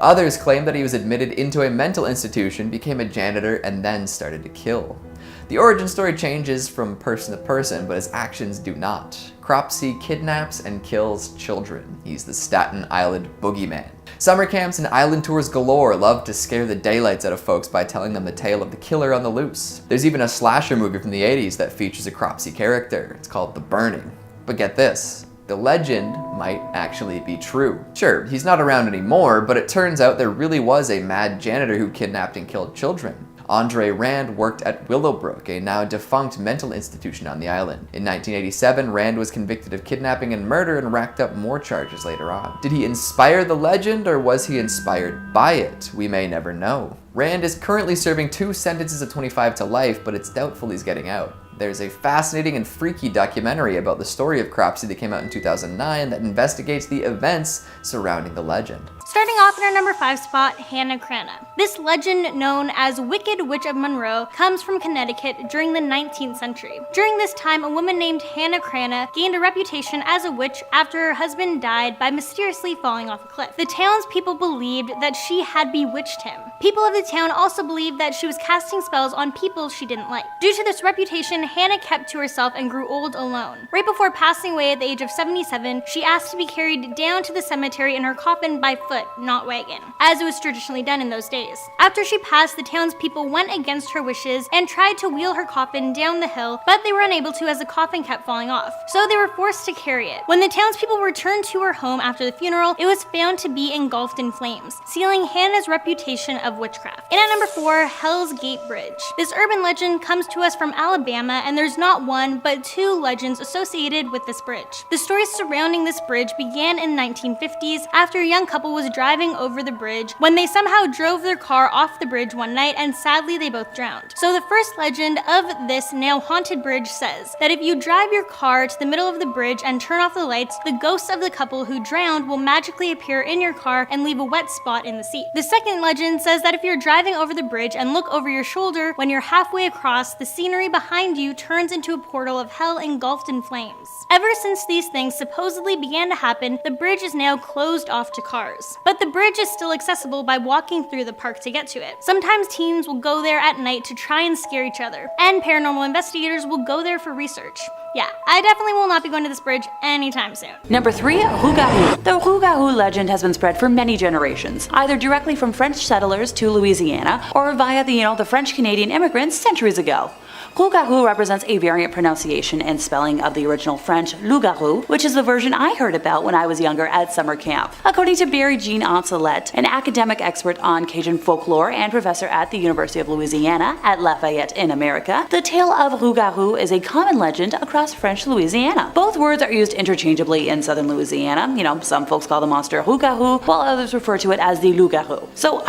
S3: Others claim that he was admitted into a mental institution, became a janitor, and then started to kill. The origin story changes from person to person, but his actions do not. Cropsy kidnaps and kills children. He's the Staten Island boogeyman. Summer camps and island tours galore love to scare the daylights out of folks by telling them the tale of the killer on the loose. There's even a slasher movie from the 80s that features a Cropsy character. It's called The Burning. But get this, the legend might actually be true. Sure, he's not around anymore, but it turns out there really was a mad janitor who kidnapped and killed children. Andre Rand worked at Willowbrook, a now defunct mental institution on the island. In 1987, Rand was convicted of kidnapping and murder and racked up more charges later on. Did he inspire the legend, or was he inspired by it? We may never know. Rand is currently serving 2 sentences of 25 to life, but it's doubtful he's getting out. There's a fascinating and freaky documentary about the story of Cropsy that came out in 2009 that investigates the events surrounding the legend.
S5: Starting off in our number 5 spot, Hannah Cranna. This legend, known as Wicked Witch of Monroe, comes from Connecticut during the 19th century. During this time, a woman named Hannah Cranna gained a reputation as a witch after her husband died by mysteriously falling off a cliff. The townspeople believed that she had bewitched him. People of the town also believed that she was casting spells on people she didn't like. Due to this reputation, Hannah kept to herself and grew old alone. Right before passing away at the age of 77, she asked to be carried down to the cemetery in her coffin by foot, not wagon, as it was traditionally done in those days. After she passed, the townspeople went against her wishes and tried to wheel her coffin down the hill, but they were unable to as the coffin kept falling off, so they were forced to carry it. When the townspeople returned to her home after the funeral, it was found to be engulfed in flames, sealing Hannah's reputation of witchcraft. And at number 4, Hell's Gate Bridge. This urban legend comes to us from Alabama, and there's not one, but 2 legends associated with this bridge. The stories surrounding this bridge began in the 1950s after a young couple was driving over the bridge when they somehow drove their car off the bridge one night, and sadly they both drowned. So the first legend of this now haunted bridge says that if you drive your car to the middle of the bridge and turn off the lights, the ghosts of the couple who drowned will magically appear in your car and leave a wet spot in the seat. The second legend says that if you're driving over the bridge and look over your shoulder, when you're halfway across, the scenery behind you turns into a portal of hell engulfed in flames. Ever since these things supposedly began to happen, the bridge is now closed off to cars. But the bridge is still accessible by walking through the park to get to it. Sometimes teens will go there at night to try and scare each other, and paranormal investigators will go there for research. Yeah, I definitely will not be going to this bridge anytime soon.
S4: Number 3, Rougarou. The Rougarou legend has been spread for many generations, either directly from French settlers to Louisiana or via the French-Canadian immigrants centuries ago. Rougarou represents a variant pronunciation and spelling of the original French loup-garou, which is the version I heard about when I was younger at summer camp. According to Barry Jean Ancelette, an academic expert on Cajun folklore and professor at the University of Louisiana at Lafayette in America, the tale of Rougarou is a common legend across French Louisiana. Both words are used interchangeably in southern Louisiana. Some folks call the monster Rougarou, while others refer to it as the loup-garou. So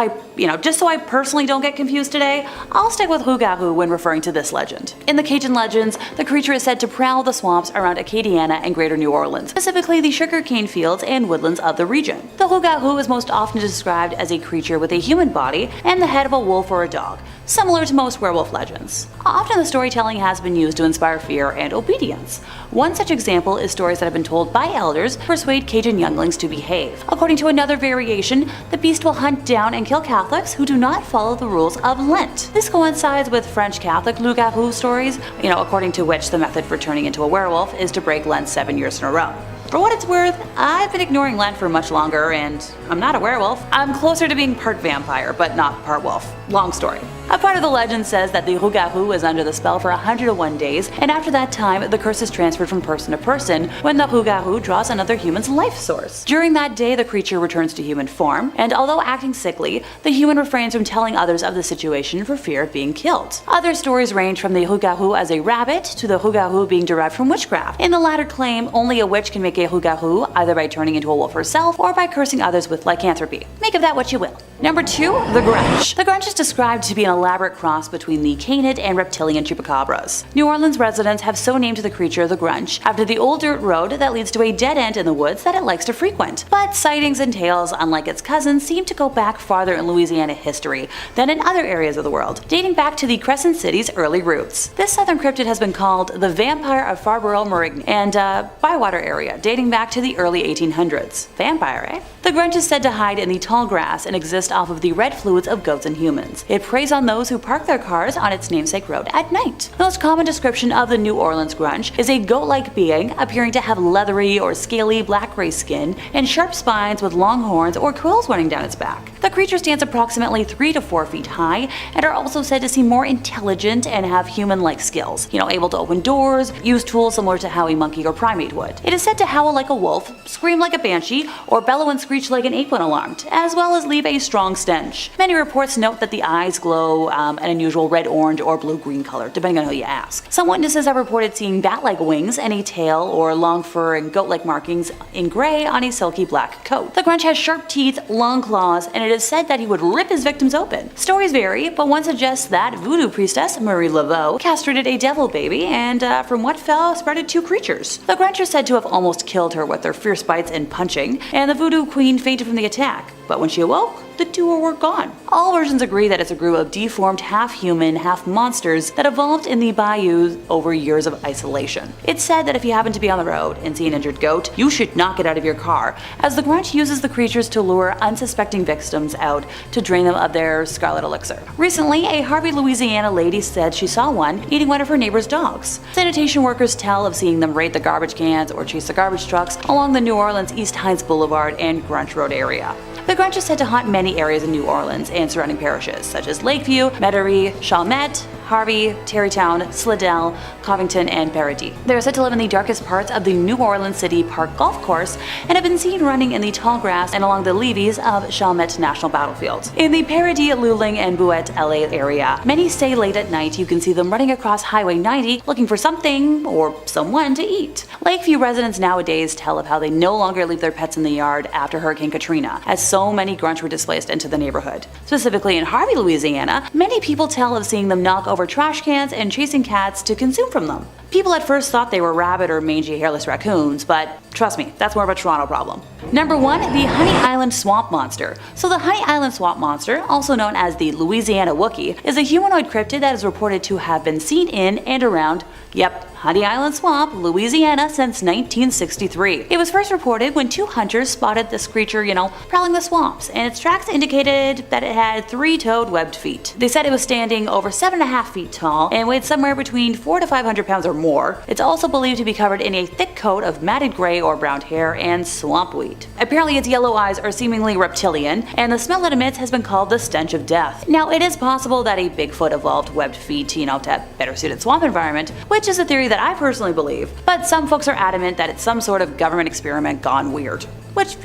S4: just so I personally don't get confused today, I'll stick with Rougarou when referring to this legend. In the Cajun legends, the creature is said to prowl the swamps around Acadiana and Greater New Orleans, specifically the sugarcane fields and woodlands of the region. The Rougarou is most often described as a creature with a human body and the head of a wolf or a dog, similar to most werewolf legends. Often the storytelling has been used to inspire fear and obedience. One such example is stories that have been told by elders to persuade Cajun younglings to behave. According to another variation, the beast will hunt down and kill Catholics who do not follow the rules of Lent. This coincides with French Catholic loup-garou stories, according to which the method for turning into a werewolf is to break Lent 7 years in a row. For what it's worth, I've been ignoring Lent for much longer, and I'm not a werewolf. I'm closer to being part vampire, but not part wolf. Long story. A part of the legend says that the rougarou is under the spell for 101 days, and after that time, the curse is transferred from person to person when the rougarou draws another human's life source. During that day, the creature returns to human form, and although acting sickly, the human refrains from telling others of the situation for fear of being killed. Other stories range from the rougarou as a rabbit to the rougarou being derived from witchcraft. In the latter claim, only a witch can make a rougarou, either by turning into a wolf herself or by cursing others with lycanthropy. Make of that what you will. Number 2, the Grunch. The Grunch is described to be an elaborate cross between the canid and reptilian chupacabras. New Orleans residents have so named the creature the Grunch after the old dirt road that leads to a dead end in the woods that it likes to frequent. But sightings and tales, unlike its cousins, seem to go back farther in Louisiana history than in other areas of the world, dating back to the Crescent City's early roots. This southern cryptid has been called the Vampire of Farborough-Marigny and Bywater area, dating back to the early 1800s. Vampire, eh? The Grunch is said to hide in the tall grass and exist off of the red fluids of goats and humans. It preys on those who park their cars on its namesake road at night. The most common description of the New Orleans Grunch is a goat-like being appearing to have leathery or scaly black-gray skin and sharp spines with long horns or quills running down its back. The creature stands approximately 3 to 4 feet high and are also said to seem more intelligent and have human-like skills. Able to open doors, use tools similar to how a monkey or primate would. It is said to howl like a wolf, scream like a banshee, or bellow and screech like an ape when alarmed, as well as leave a strong stench. Many reports note that the eyes glow an unusual red, orange, or blue-green color, depending on who you ask. Some witnesses have reported seeing bat-like wings and a tail or long fur and goat-like markings in gray on a silky black coat. The Grunch has sharp teeth, long claws, and it is said that he would rip his victims open. Stories vary, but one suggests that voodoo priestess Marie Laveau castrated a devil baby and from what fell sprouted 2 creatures. The Grunch are said to have almost killed her with their fierce bites and punching, and the voodoo queen fainted from the attack. But when she awoke, the 2 were gone. All versions agree that it's a group of deformed half-human, half-monsters that evolved in the bayou over years of isolation. It's said that if you happen to be on the road and see an injured goat, you should not get out of your car, as the Grunch uses the creatures to lure unsuspecting victims out to drain them of their scarlet elixir. Recently, a Harvey, Louisiana lady said she saw one eating one of her neighbor's dogs. Sanitation workers tell of seeing them raid the garbage cans or chase the garbage trucks along the New Orleans East Hines Boulevard and Grunch Road area. The Grunch is said to haunt many areas in New Orleans and surrounding parishes, such as Lakeview, Metairie, Chalmette, Harvey, Tarrytown, Slidell, Covington, and Paradis. They are said to live in the darkest parts of the New Orleans City Park Golf Course and have been seen running in the tall grass and along the levees of Chalmette National Battlefield. In the Paradis, Luling, and Bouette, LA area, many stay late at night. You can see them running across Highway 90 looking for something or someone to eat. Lakeview residents nowadays tell of how they no longer leave their pets in the yard after Hurricane Katrina, as so many Grunch were displaced into the neighborhood. Specifically in Harvey, Louisiana, many people tell of seeing them knock over trash cans and chasing cats to consume from them. People at first thought they were rabbit or mangy hairless raccoons, but trust me, that's more of a Toronto problem. Number 1, the Honey Island Swamp Monster. So the Honey Island Swamp Monster, also known as the Louisiana Wookiee, is a humanoid cryptid that is reported to have been seen in and around, Honey Island Swamp, Louisiana since 1963. It was first reported when 2 hunters spotted this creature, prowling the swamps, and its tracks indicated that it had 3-toed webbed feet. They said it was standing over 7.5 feet tall and weighed somewhere between 400 to 500 pounds or more. It's also believed to be covered in a thick coat of matted gray or brown hair and swamp weed. Apparently its yellow eyes are seemingly reptilian, and the smell it emits has been called the stench of death. Now, it is possible that a Bigfoot evolved webbed feet to better suit its swamp environment, which is a theory that I personally believe, but some folks are adamant that it's some sort of government experiment gone weird. Which,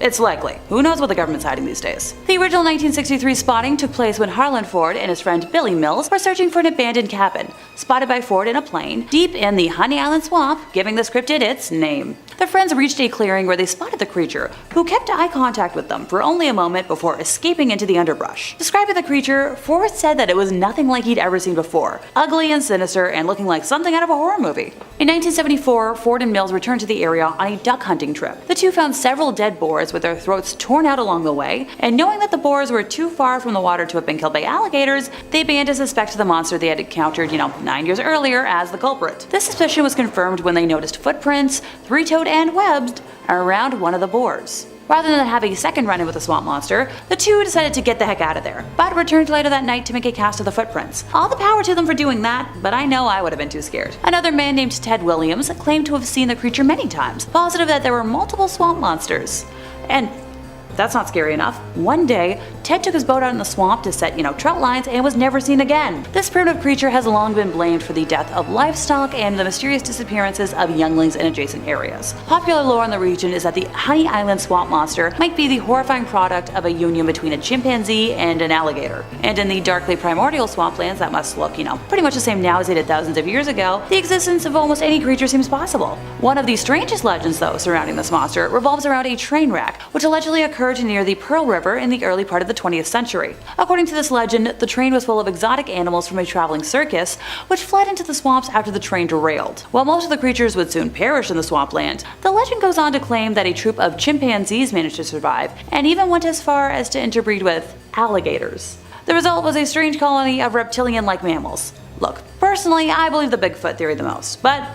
S4: it's likely. Who knows what the government's hiding these days? The original 1963 spotting took place when Harlan Ford and his friend Billy Mills were searching for an abandoned cabin, spotted by Ford in a plane, deep in the Honey Island Swamp, giving this cryptid its name. The friends reached a clearing where they spotted the creature, who kept eye contact with them for only a moment before escaping into the underbrush. Describing the creature, Ford said that it was nothing like he'd ever seen before, ugly and sinister and looking like something out of a horror movie. In 1974, Ford and Mills returned to the area on a duck hunting trip. The two found several dead boars with their throats torn out along the way, and knowing that the boars were too far from the water to have been killed by alligators, they began to suspect the monster they had encountered, 9 years earlier as the culprit. This suspicion was confirmed when they noticed footprints, 3-toed and webbed, around one of the bores. Rather than have a second run-in with the swamp monster, the two decided to get the heck out of there, but returned later that night to make a cast of the footprints. All the power to them for doing that, but I know I would have been too scared. Another man named Ted Williams claimed to have seen the creature many times, positive that there were multiple swamp monsters. And that's not scary enough. One day, Ted took his boat out in the swamp to set, trout lines and was never seen again. This primitive creature has long been blamed for the death of livestock and the mysterious disappearances of younglings in adjacent areas. Popular lore in the region is that the Honey Island swamp monster might be the horrifying product of a union between a chimpanzee and an alligator. And in the darkly primordial swamplands that must look, pretty much the same now as they did thousands of years ago, the existence of almost any creature seems possible. One of the strangest legends, though, surrounding this monster revolves around a train wreck, which allegedly occurred near the Pearl River in the early part of the 20th century. According to this legend, the train was full of exotic animals from a traveling circus, which fled into the swamps after the train derailed. While most of the creatures would soon perish in the swampland, the legend goes on to claim that a troop of chimpanzees managed to survive, and even went as far as to interbreed with alligators. The result was a strange colony of reptilian-like mammals. Look, personally, I believe the Bigfoot theory the most, but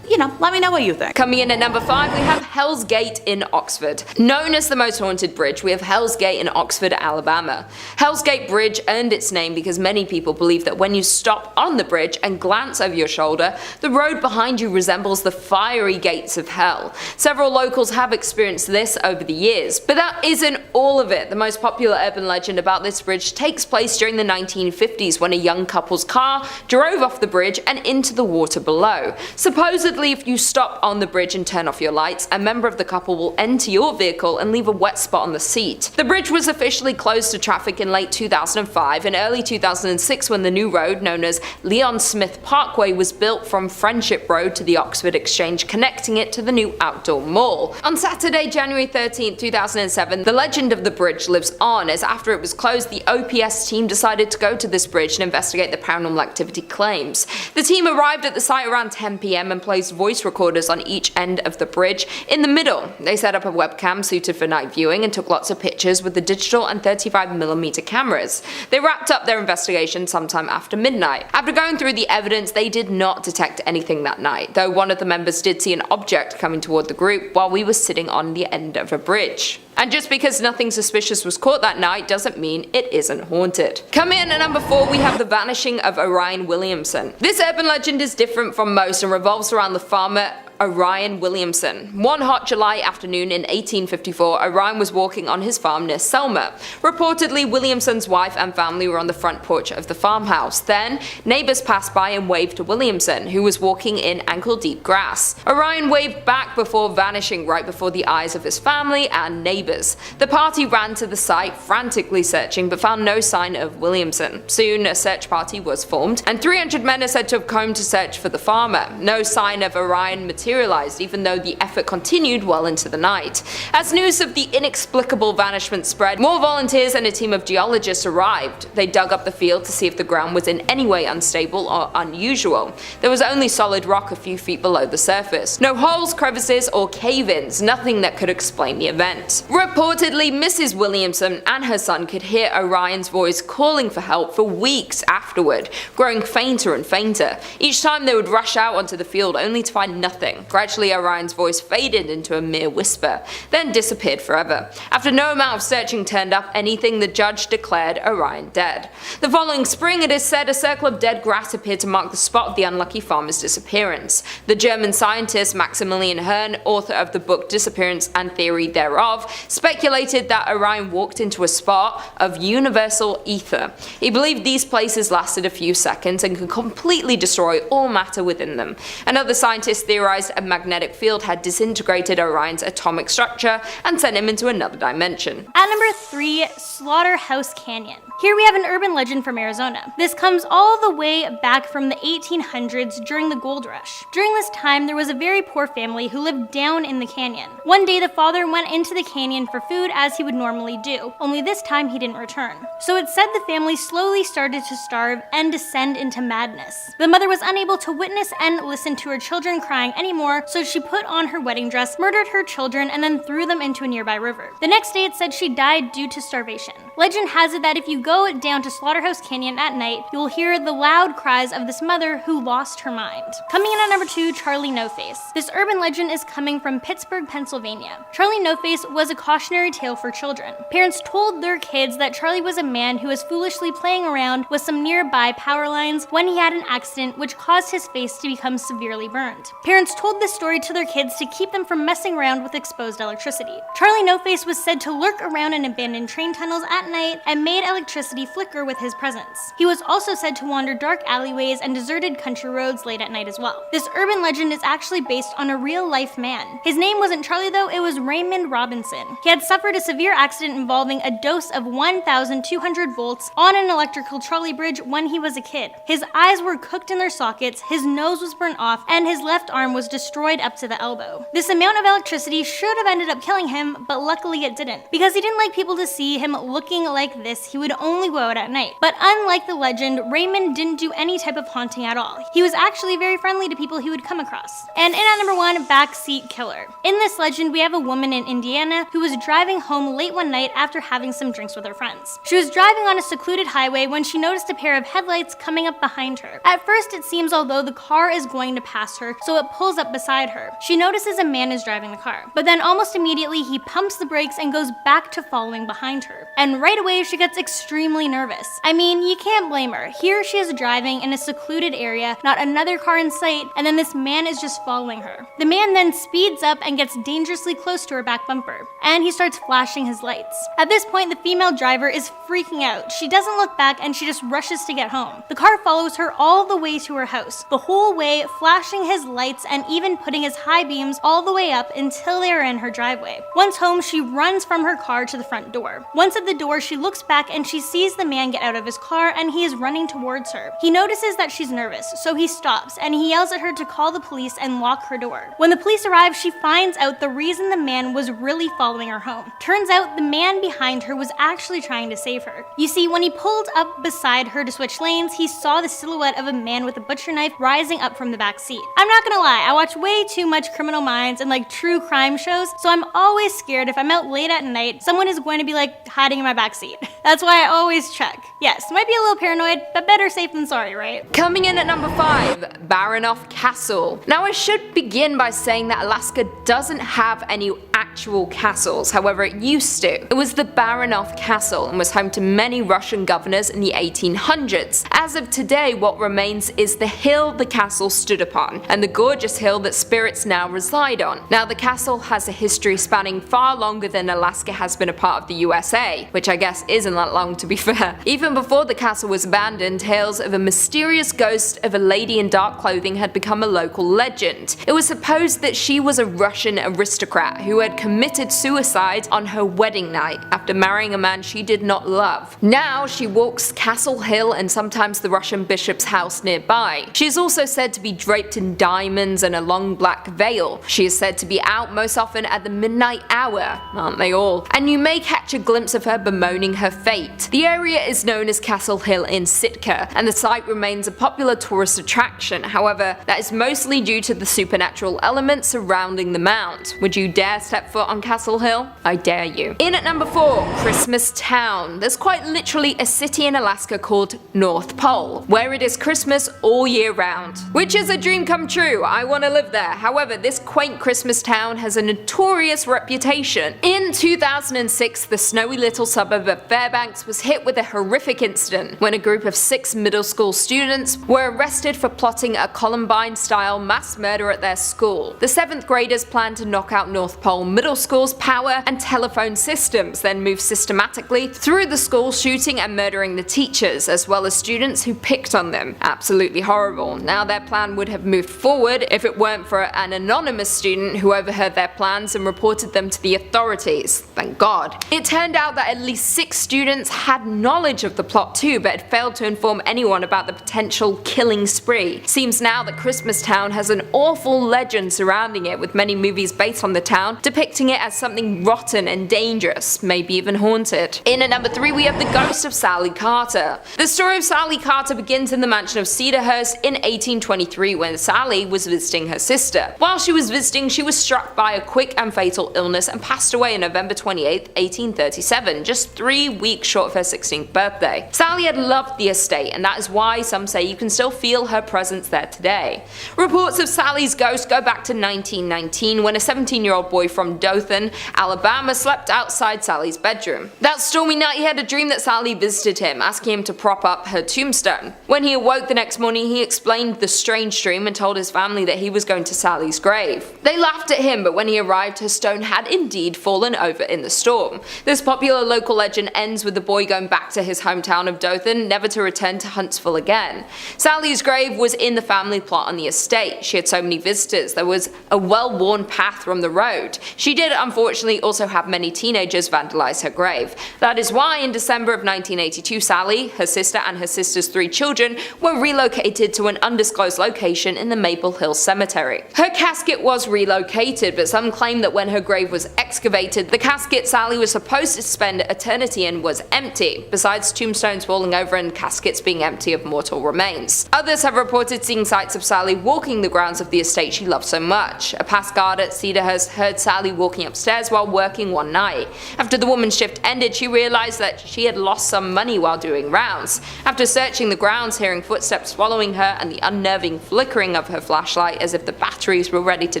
S4: let me know what you think.
S1: Coming in at number 5, we have Hell's Gate in Oxford. Known as the most haunted bridge, we have Hell's Gate in Oxford, Alabama. Hell's Gate Bridge earned its name because many people believe that when you stop on the bridge and glance over your shoulder, the road behind you resembles the fiery gates of hell. Several locals have experienced this over the years, but that isn't all of it. The most popular urban legend about this bridge takes place during the 1950s when a young couple's car drove off the bridge and into the water below. Supposedly, if you stop on the bridge and turn off your lights, a member of the couple will enter your vehicle and leave a wet spot on the seat. The bridge was officially closed to traffic in late 2005 and early 2006 when the new road, known as Leon Smith Parkway, was built from Friendship Road to the Oxford Exchange, connecting it to the new outdoor mall. On Saturday, January 13, 2007, the legend of the bridge lives on, as after it was closed, the OPS team decided to go to this bridge and investigate the paranormal activity claims. The team arrived at the site around 10 PM and placed voice recorders on each end of the bridge. In the middle, they set up a webcam suited for night viewing and took lots of pictures with the digital and 35mm cameras. They wrapped up their investigation sometime after midnight. After going through the evidence, they did not detect anything that night, though one of the members did see an object coming toward the group while we were sitting on the end of a bridge. And just because nothing suspicious was caught that night doesn't mean it isn't haunted. Coming in at number 4, we have the vanishing of Orion Williamson. This urban legend is different from most and revolves around the farmer Orion Williamson. One hot July afternoon in 1854, Orion was walking on his farm near Selma. Reportedly, Williamson's wife and family were on the front porch of the farmhouse. Then, neighbors passed by and waved to Williamson, who was walking in ankle-deep grass. Orion waved back before vanishing right before the eyes of his family and neighbors. The party ran to the site, frantically searching, but found no sign of Williamson. Soon, a search party was formed, and 300 men are said to have come to search for the farmer. No sign of Orion materialized, even though the effort continued well into the night. As news of the inexplicable vanishment spread, more volunteers and a team of geologists arrived. They dug up the field to see if the ground was in any way unstable or unusual. There was only solid rock a few feet below the surface. No holes, crevices, or cave-ins, nothing that could explain the event. Reportedly, Mrs. Williamson and her son could hear Orion's voice calling for help for weeks afterward, growing fainter and fainter. Each time they would rush out onto the field only to find nothing. Gradually, Orion's voice faded into a mere whisper, then disappeared forever. After no amount of searching turned up anything, the judge declared Orion dead. The following spring, it is said, a circle of dead grass appeared to mark the spot of the unlucky farmer's disappearance. The German scientist Maximilian Hern, author of the book Disappearance and Theory Thereof, speculated that Orion walked into a spot of universal ether. He believed these places lasted a few seconds and could completely destroy all matter within them. Another scientist theorized a magnetic field had disintegrated Orion's atomic structure and sent him into another dimension.
S5: At number 3, Slaughterhouse Canyon. Here we have an urban legend from Arizona. This comes all the way back from the 1800s during the gold rush. During this time, there was a very poor family who lived down in the canyon. One day, the father went into the canyon for food as he would normally do, only this time he didn't return. So it said the family slowly started to starve and descend into madness. The mother was unable to witness and listen to her children crying anymore, so she put on her wedding dress, murdered her children, and then threw them into a nearby river. The next day, it said she died due to starvation. Legend has it that if you go down to Slaughterhouse Canyon at night, you will hear the loud cries of this mother who lost her mind. Coming in at number 2, Charlie No-Face. This urban legend is coming from Pittsburgh, Pennsylvania. Charlie No-Face was a cautionary tale for children. Parents told their kids that Charlie was a man who was foolishly playing around with some nearby power lines when he had an accident which caused his face to become severely burned. Parents told this story to their kids to keep them from messing around with exposed electricity. Charlie No-Face was said to lurk around in abandoned train tunnels at night and made electricity flicker with his presence. He was also said to wander dark alleyways and deserted country roads late at night as well. This urban legend is actually based on a real-life man. His name wasn't Charlie though, it was Raymond Robinson. He had suffered a severe accident involving a dose of 1,200 volts on an electrical trolley bridge when he was a kid. His eyes were cooked in their sockets, his nose was burnt off, and his left arm was destroyed up to the elbow. This amount of electricity should have ended up killing him, but luckily it didn't. Because he didn't like people to see him looking like this, he would only go out at night. But unlike the legend, Raymond didn't do any type of haunting at all. He was actually very friendly to people he would come across. And in at number 1, Backseat Killer. In this legend, we have a woman in Indiana who was driving home late one night after having some drinks with her friends. She was driving on a secluded highway when she noticed a pair of headlights coming up behind her. At first, it seems although the car is going to pass her, so it pulls up beside her. She notices a man is driving the car, but then almost immediately he pumps the brakes and goes back to following behind her. And right away, she gets extremely nervous. I mean, you can't blame her. Here she is driving in a secluded area, not another car in sight, and then this man is just following her. The man then speeds up and gets dangerously close to her back bumper, and he starts flashing his lights. At this point, the female driver is freaking out. She doesn't look back and she just rushes to get home. The car follows her all the way to her house, the whole way flashing his lights and even putting his high beams all the way up until they are in her driveway. Once home, she runs from her car to the front door. Once at the door, she looks back and she sees the man get out of his car and he is running towards her. He notices that she's nervous, so he stops and he yells at her to call the police and lock her door. When the police arrive, she finds out the reason the man was really following her home. Turns out the man behind her was actually trying to save her. You see, when he pulled up beside her to switch lanes, he saw the silhouette of a man with a butcher knife rising up from the back seat. I'm not gonna lie, I watch way too much Criminal Minds and like true crime shows, so I'm always scared if I'm out late at night, someone is going to be like hiding in my back seat. That's why I always check. Yes, might be a little paranoid, but better safe than sorry, right?
S1: Coming in at number 5, Baronov Castle. Now I should begin by saying that Alaska doesn't have any actual castles, however it used to. It was the Baronov Castle and was home to many Russian governors in the 1800s. As of today, what remains is the hill the castle stood upon, and the gorgeous hill that spirits now reside on. Now the castle has a history spanning far longer than Alaska has been a part of the USA, which I guess isn't that long to be fair. Even before the castle was abandoned, tales of a mysterious ghost of a lady in dark clothing had become a local legend. It was supposed that she was a Russian aristocrat who had committed suicide on her wedding night after marrying a man she did not love. Now she walks Castle Hill and sometimes the Russian bishop's house nearby. She is also said to be draped in diamonds and a long black veil. She is said to be out most often at the midnight hour, aren't they all? And you may catch a glimpse of her bemoaning her fate. The area is known as Castle Hill in Sitka, and the site remains a popular tourist attraction. However, that is mostly due to the supernatural elements surrounding the mount. Would you dare step foot on Castle Hill? I dare you. In at number 4, Christmas Town. There's quite literally a city in Alaska called North Pole, where it is Christmas all year round. Which is a dream come true, I want to live there. However, this quaint Christmas town has a notorious reputation. In 2006, the snowy little suburb of Fairbanks was hit with a horrific incident when a group of 6 middle school students were arrested for plotting a Columbine-style mass murder at their school. The 7th graders planned to knock out North Pole Middle School's power and telephone systems, then move systematically through the school, shooting and murdering the teachers, as well as students who picked on them. Absolutely horrible. Now their plan would have moved forward if it weren't for an anonymous student who overheard their plans and reported them to the authorities. Thank God. It turned out that at least 6 students had knowledge of the plot too, but had failed to inform anyone about the potential killing spree. Seems now that Christmas Town has an awful legend surrounding it, with many movies based on the town depicting it as something rotten and dangerous, maybe even haunted. In at number 3, we have the ghost of Sally Carter. The story of Sally Carter begins in the mansion of Cedarhurst in 1823 when Sally was visiting her sister. While she was visiting, she was struck by a quick and fatal illness and passed away on November 28, 1837, just just 3 weeks short of her 16th birthday. Sally had loved the estate, and that is why some say you can still feel her presence there today. Reports of Sally's ghost go back to 1919 when a 17-year-old boy from Dothan, Alabama slept outside Sally's bedroom. That stormy night he had a dream that Sally visited him, asking him to prop up her tombstone. When he awoke the next morning, he explained the strange dream and told his family that he was going to Sally's grave. They laughed at him, but when he arrived, her stone had indeed fallen over in the storm. This popular local legend ends with the boy going back to his hometown of Dothan, never to return to Huntsville again. Sally's grave was in the family plot on the estate. She had so many visitors, there was a well-worn path from the road. She did unfortunately also have many teenagers vandalize her grave. That is why in December of 1982, Sally, her sister and her sister's 3 children were relocated to an undisclosed location in the Maple Hill Cemetery. Her casket was relocated, but some claim that when her grave was excavated, the casket Sally was supposed to spend eternity in was empty, besides tombstones falling over and caskets being empty of mortal remains. Others have reported seeing sights of Sally walking the grounds of the estate she loved so much. A past guard at Cedarhurst heard Sally walking upstairs while working one night. After the woman's shift ended, she realized that she had lost some money while doing rounds. After searching the grounds, hearing footsteps following her and the unnerving flickering of her flashlight as if the batteries were ready to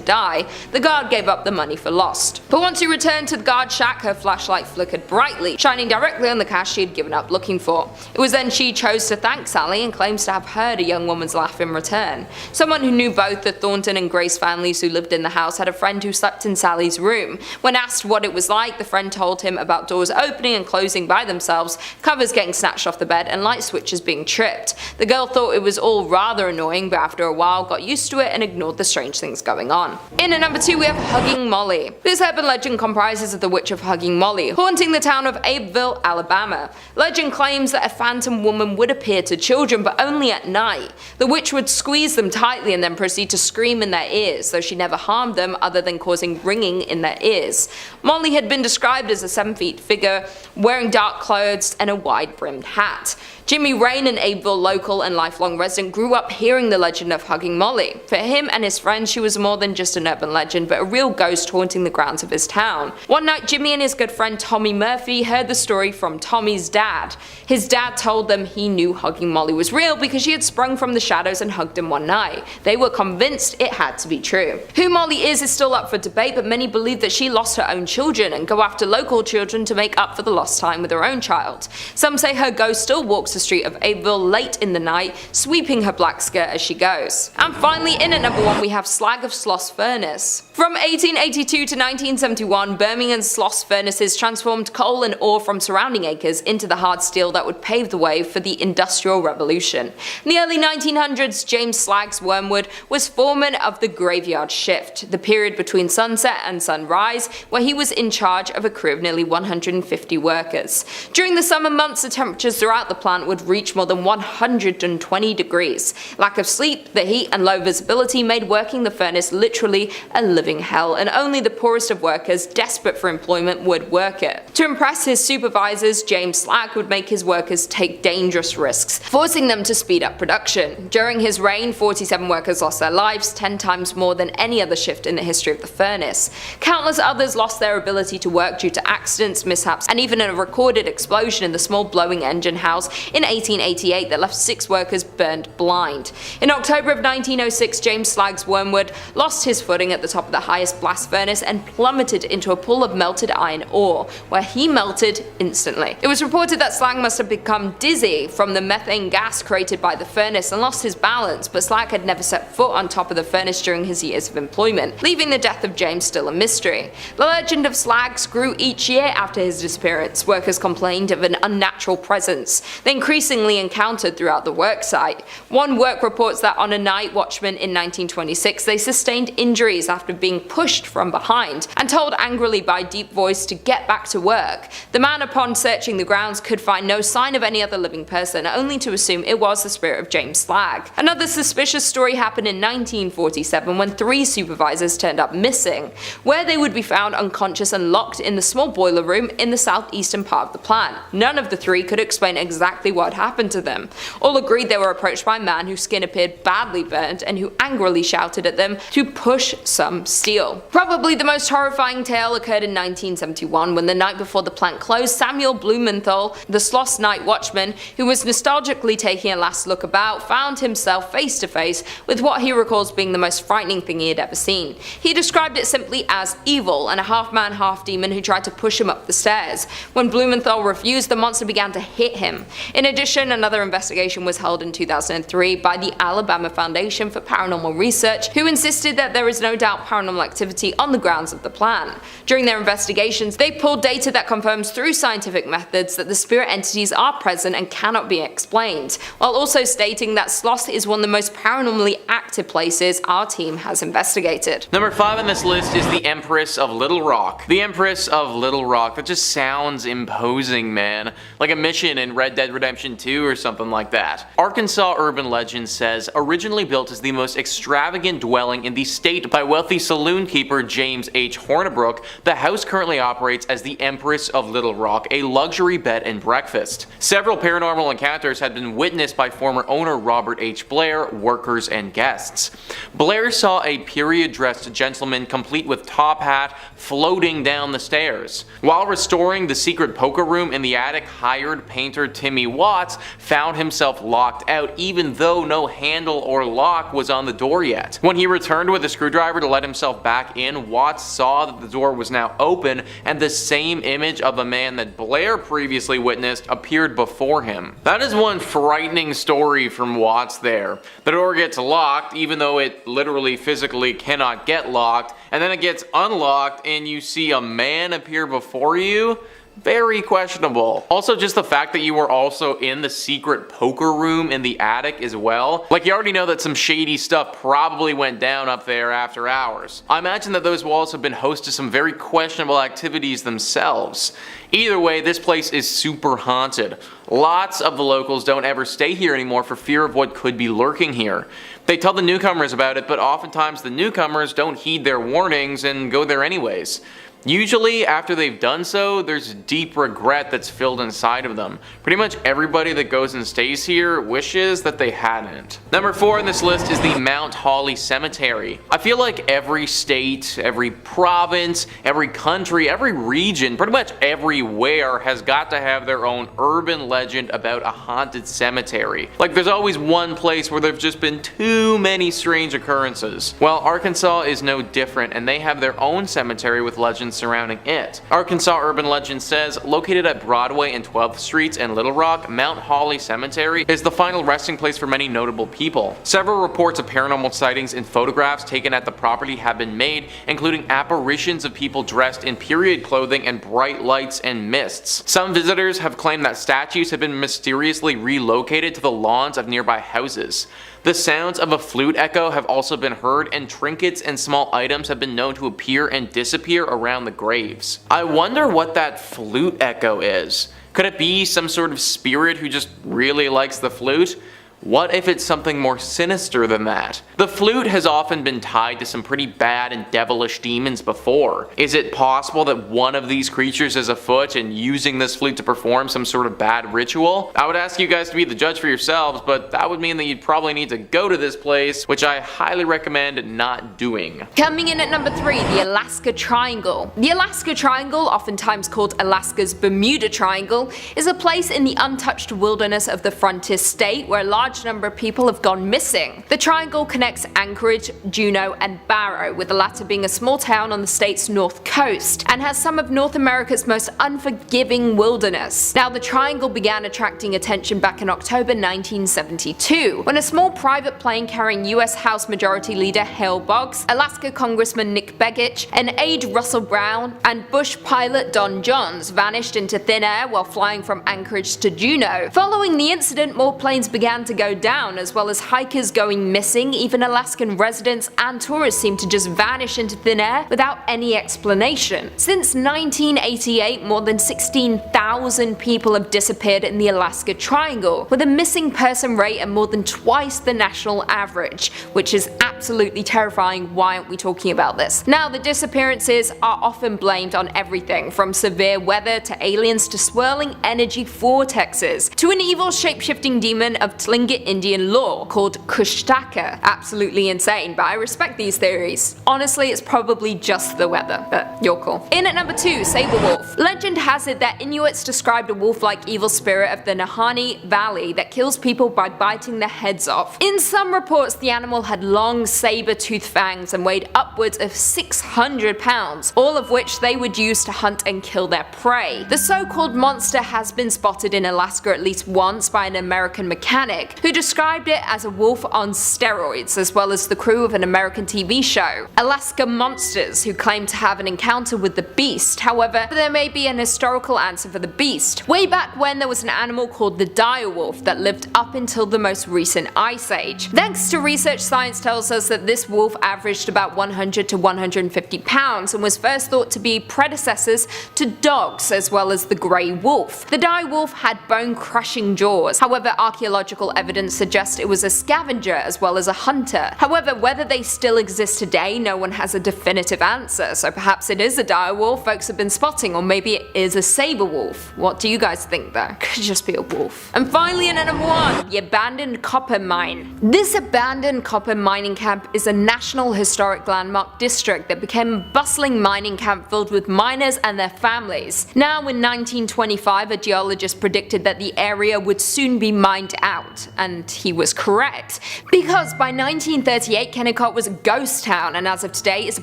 S1: die, the guard gave up the money for lost. But once she returned to the guard shack, her flashlight flickered brightly, shining directly on the cash she had given up looking for. It was then she chose to thank Sally and claims to have heard a young woman's laugh in return. Someone who knew both the Thornton and Grace families who lived in the house had a friend who slept in Sally's room. When asked what it was like, the friend told him about doors opening and closing by themselves, covers getting snatched off the bed, and light switches being tripped. The girl thought it was all rather annoying, but after a while got used to it and ignored the strange things going on. In at number 2 we have Hugging Molly. This urban legend comprises of the Witch of Hugging Molly, haunting the town of Abbeville, Alabama. Legend claims that a phantom woman would appear to children, but only at night. The witch would squeeze them tightly and then proceed to scream in their ears, though she never harmed them other than causing ringing in their ears. Molly had been described as a 7-foot figure, wearing dark clothes and a wide-brimmed hat. Jimmy Rain, an Abbeville local and lifelong resident, grew up hearing the legend of Hugging Molly. For him and his friends, she was more than just an urban legend, but a real ghost haunting the grounds of his town. One night, Jimmy and his good friend Tommy Murphy heard the story from Tommy's dad. His dad told them he knew Hugging Molly was real because she had sprung from the shadows and hugged him one night. They were convinced it had to be true. Who Molly is still up for debate, but many believe that she lost her own children and go after local children to make up for the lost time with her own child. Some say her ghost still walks the street of Abbeville late in the night, sweeping her black skirt as she goes. And finally, in at number 1 we have Slag of Sloth's Furnace. From 1882 to 1971, Birmingham's Sloth's furnaces transformed coal and ore from surrounding acres into the hard steel that would pave the way for the Industrial Revolution. In the early 1900s, James Slag's Wormwood was foreman of the graveyard shift, the period between sunset and sunrise, where he was in charge of a crew of nearly 150 workers. During the summer months, the temperatures throughout the plant would reach more than 120 degrees. Lack of sleep, the heat, and low visibility made working the furnace literally a living hell, and only the poorest of workers desperate for employment would work it. To impress his supervisors, James Slag would make his workers take dangerous risks, forcing them to speed up production. During his reign, 47 workers lost their lives, 10 times more than any other shift in the history of the furnace. Countless others lost their ability to work due to accidents, mishaps, and even a recorded explosion in the small blowing engine house in 1888 that left 6 workers burned blind. In October of 1906, James Slag's Wormwood lost his footing at the top of the highest blast furnace and plummeted into a pool of melted iron ore, where he melted instantly. It was reported that Slag must have become dizzy from the methane gas created by the furnace and lost his balance, but Slag had never set foot on top of the furnace during his years of employment, leaving the death of James still a mystery. The legend of Slag's grew each year after his disappearance. Workers complained of an unnatural presence they increasingly encountered throughout the worksite. One work reports that on a night watchman in 1926 they sustained injuries after being pushed from behind and told angrily by a deep voice to get back to work. The man, upon searching the grounds, could find no sign of any other living person, only to assume it was the spirit of James Slag. Another suspicious story happened in 1947 when 3 supervisors turned up missing, where they would be found unconscious and locked in the small boiler room in the southeastern part of the plant. None of the 3 could explain exactly exactly what happened to them. All agreed they were approached by a man whose skin appeared badly burnt and who angrily shouted at them to push some steel. Probably the most horrifying tale occurred in 1971 when the night before the plant closed, Samuel Blumenthal, the Sloth's night watchman, who was nostalgically taking a last look about, found himself face to face with what he recalls being the most frightening thing he had ever seen. He described it simply as evil and a half-man, half-demon who tried to push him up the stairs. When Blumenthal refused, the monster began to hit him. In addition, another investigation was held in 2003 by the Alabama Foundation for Paranormal Research, who insisted that there is no doubt paranormal activity on the grounds of the plant. During their investigations, they pulled data that confirms through scientific methods that the spirit entities are present and cannot be explained, while also stating that Sloth is one of the most paranormally active places our team has investigated.
S2: Number 5 on this list is the Empress of Little Rock. The Empress of Little Rock, that just sounds imposing, man. Like a mission in Red Dead Redemption 2 or something like that. Arkansas urban legend says, originally built as the most extravagant dwelling in the state by wealthy saloon keeper James H. Hornibrook, the house currently operates as the Empress of Little Rock, a luxury bed and breakfast. Several paranormal encounters had been witnessed by former owner Robert H. Blair, workers and guests. Blair saw a period-dressed gentleman complete with top hat floating down the stairs. While restoring the secret poker room in the attic, hired painter Timmy Watts found himself locked out even though no handle or lock was on the door yet. When he returned with a screwdriver to let himself back in, Watts saw that the door was now open and the same image of a man that Blair previously witnessed appeared before him. That is one frightening story from Watts there. The door gets locked even though it literally physically cannot get locked, and then it gets unlocked and you see a man appear before you. Very questionable. Also, just the fact that you were also in the secret poker room in the attic as well. Like, you already know that some shady stuff probably went down up there after hours. I imagine that those walls have been host to some very questionable activities themselves. Either way, this place is super haunted. Lots of the locals don't ever stay here anymore for fear of what could be lurking here. They tell the newcomers about it, but oftentimes the newcomers don't heed their warnings and go there anyways. Usually, after they've done so, there's deep regret that's filled inside of them. Pretty much everybody that goes and stays here wishes that they hadn't. Number 4 on this list is the Mount Holly Cemetery. I feel like every state, every province, every country, every region, pretty much everywhere has got to have their own urban legend about a haunted cemetery. Like, there's always one place where there've just been too many strange occurrences. Well, Arkansas is no different, and they have their own cemetery with legends surrounding it. Arkansas urban legend says, located at Broadway and 12th Streets in Little Rock, Mount Holly Cemetery is the final resting place for many notable people. Several reports of paranormal sightings and photographs taken at the property have been made, including apparitions of people dressed in period clothing and bright lights and mists. Some visitors have claimed that statues have been mysteriously relocated to the lawns of nearby houses. The sounds of a flute echo have also been heard, and trinkets and small items have been known to appear and disappear around the graves. I wonder what that flute echo is. Could it be some sort of spirit who just really likes the flute? What if it's something more sinister than that? The flute has often been tied to some pretty bad and devilish demons before. Is it possible that one of these creatures is afoot and using this flute to perform some sort of bad ritual? I would ask you guys to be the judge for yourselves, but that would mean that you'd probably need to go to this place, which I highly recommend not doing.
S1: Coming in at number 3, the Alaska Triangle. The Alaska Triangle, oftentimes called Alaska's Bermuda Triangle, is a place in the untouched wilderness of the frontier state where a large number of people have gone missing. The triangle connects Anchorage, Juneau, and Barrow, with the latter being a small town on the state's north coast, and has some of North America's most unforgiving wilderness. Now, the triangle began attracting attention back in October 1972, when a small private plane carrying US House Majority Leader Hale Boggs, Alaska Congressman Nick Begich, and aide Russell Brown, and Bush pilot Don Johns vanished into thin air while flying from Anchorage to Juneau. Following the incident, more planes began to go go down, as well as hikers going missing. Even Alaskan residents and tourists seem to just vanish into thin air without any explanation. Since 1988, more than 16,000 people have disappeared in the Alaska Triangle, with a missing person rate at more than twice the national average, which is absolutely terrifying. Why aren't we talking about this? Now, the disappearances are often blamed on everything from severe weather to aliens to swirling energy vortexes to an evil shape-shifting demon of Tlingit Indian lore called Kushtaka. Absolutely insane, but I respect these theories. Honestly, it's probably just the weather, but you're cool. In at number 2, Saber Wolf. Legend has it that Inuits described a wolf-like evil spirit of the Nahanni Valley that kills people by biting their heads off. In some reports, the animal had long saber-toothed fangs and weighed upwards of 600 pounds, all of which they would use to hunt and kill their prey. The so-called monster has been spotted in Alaska at least once by an American mechanic, who described it as a wolf on steroids, as well as the crew of an American TV show, Alaska Monsters, who claim to have an encounter with the beast. However, there may be an historical answer for the beast. Way back when, there was an animal called the dire wolf that lived up until the most recent ice age. Thanks to research, science tells us that this wolf averaged about 100 to 150 pounds and was first thought to be predecessors to dogs as well as the grey wolf. The dire wolf had bone-crushing jaws. However, archaeological evidence suggests it was a scavenger as well as a hunter. However, whether they still exist today, no one has a definitive answer, so perhaps it is a dire wolf folks have been spotting, or maybe it is a saber wolf. What do you guys think though? Could just be a wolf. And finally, in at number 1, the abandoned copper mine. This abandoned copper mining camp is a National Historic Landmark district that became a bustling mining camp filled with miners and their families. Now, in 1925, a geologist predicted that the area would soon be mined out, and he was correct, because by 1938 Kennecott was a ghost town, and as of today is a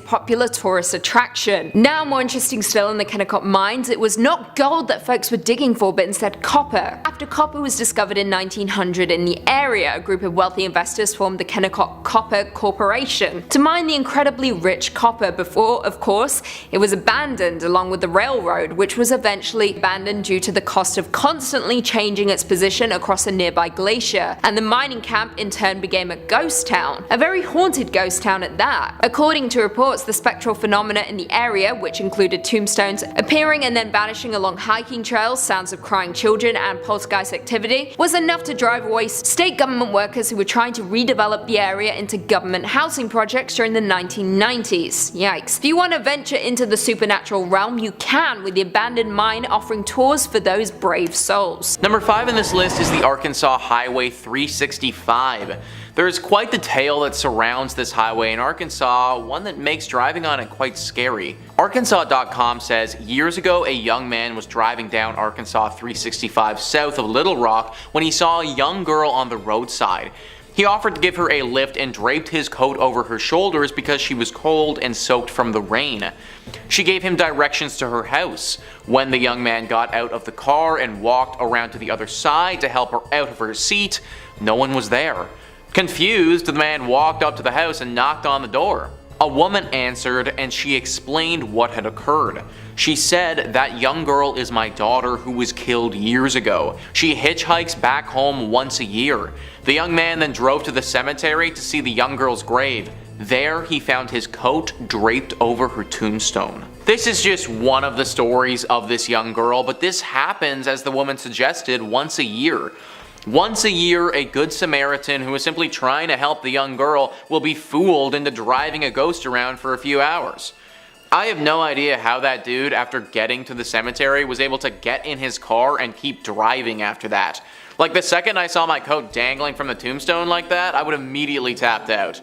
S1: popular tourist attraction. Now, more interesting still, in the Kennecott mines, it was not gold that folks were digging for, but instead copper. After copper was discovered in 1900 in the area, a group of wealthy investors formed the Kennecott Copper Corporation to mine the incredibly rich copper before, of course, it was abandoned along with the railroad, which was eventually abandoned due to the cost of constantly changing its position across a nearby glacier, and the mining camp in turn became a ghost town. A very haunted ghost town at that. According to reports, the spectral phenomena in the area, which included tombstones appearing and then vanishing along hiking trails, sounds of crying children, and poltergeist activity, was enough to drive away state government workers who were trying to redevelop the area into government housing projects during the 1990s. Yikes. If you want to venture into the supernatural realm, you can, with the abandoned mine offering tours for those brave souls.
S2: Number 5 in this list is the Arkansas Highway 365. There is quite the tale that surrounds this highway in Arkansas, one that makes driving on it quite scary. Arkansas.com says, years ago a young man was driving down Arkansas 365 south of Little Rock when he saw a young girl on the roadside. He offered to give her a lift and draped his coat over her shoulders because she was cold and soaked from the rain. She gave him directions to her house. When the young man got out of the car and walked around to the other side to help her out of her seat, no one was there. Confused, the man walked up to the house and knocked on the door. A woman answered and she explained what had occurred. She said, "That young girl is my daughter who was killed years ago. She hitchhikes back home once a year." The young man then drove to the cemetery to see the young girl's grave. There he found his coat draped over her tombstone. This is just one of the stories of this young girl, but this happens, as the woman suggested, once a year. Once a year, a good Samaritan who is simply trying to help the young girl will be fooled into driving a ghost around for a few hours. I have no idea how that dude, after getting to the cemetery, was able to get in his car and keep driving after that. Like, the second I saw my coat dangling from the tombstone like that, I would immediately tapped out.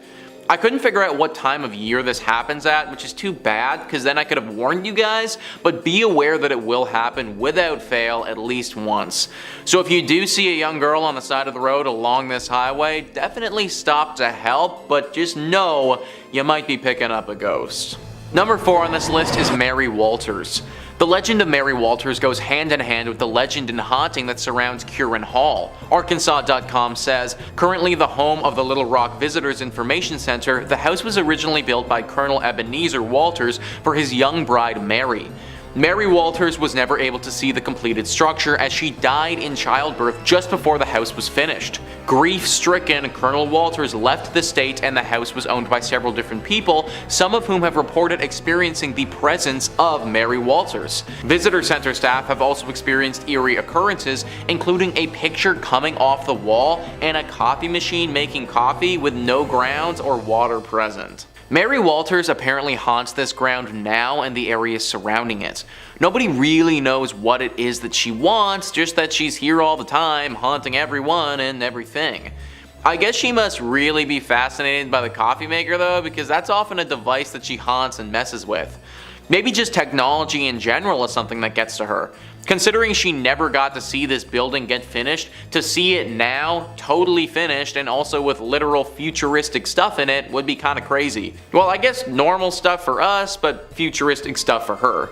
S2: I couldn't figure out what time of year this happens at, which is too bad, because then I could have warned you guys, but be aware that it will happen without fail at least once. So if you do see a young girl on the side of the road along this highway, definitely stop to help, but just know you might be picking up a ghost. Number 4 on this list is Mary Walters. The legend of Mary Walters goes hand in hand with the legend and haunting that surrounds Curran Hall. Arkansas.com says, currently the home of the Little Rock Visitors Information Center, the house was originally built by Colonel Ebenezer Walters for his young bride Mary. Mary Walters was never able to see the completed structure as she died in childbirth just before the house was finished. Grief-stricken, Colonel Walters left the state and the house was owned by several different people, some of whom have reported experiencing the presence of Mary Walters. Visitor center staff have also experienced eerie occurrences, including a picture coming off the wall and a coffee machine making coffee with no grounds or water present. Mary Walters apparently haunts this ground now and the areas surrounding it. Nobody really knows what it is that she wants, just that she's here all the time, haunting everyone and everything. I guess she must really be fascinated by the coffee maker though, because that's often a device that she haunts and messes with. Maybe just technology in general is something that gets to her. Considering she never got to see this building get finished, to see it now, totally finished, and also with literal futuristic stuff in it would be kinda crazy. Well, I guess normal stuff for us, but futuristic stuff for her.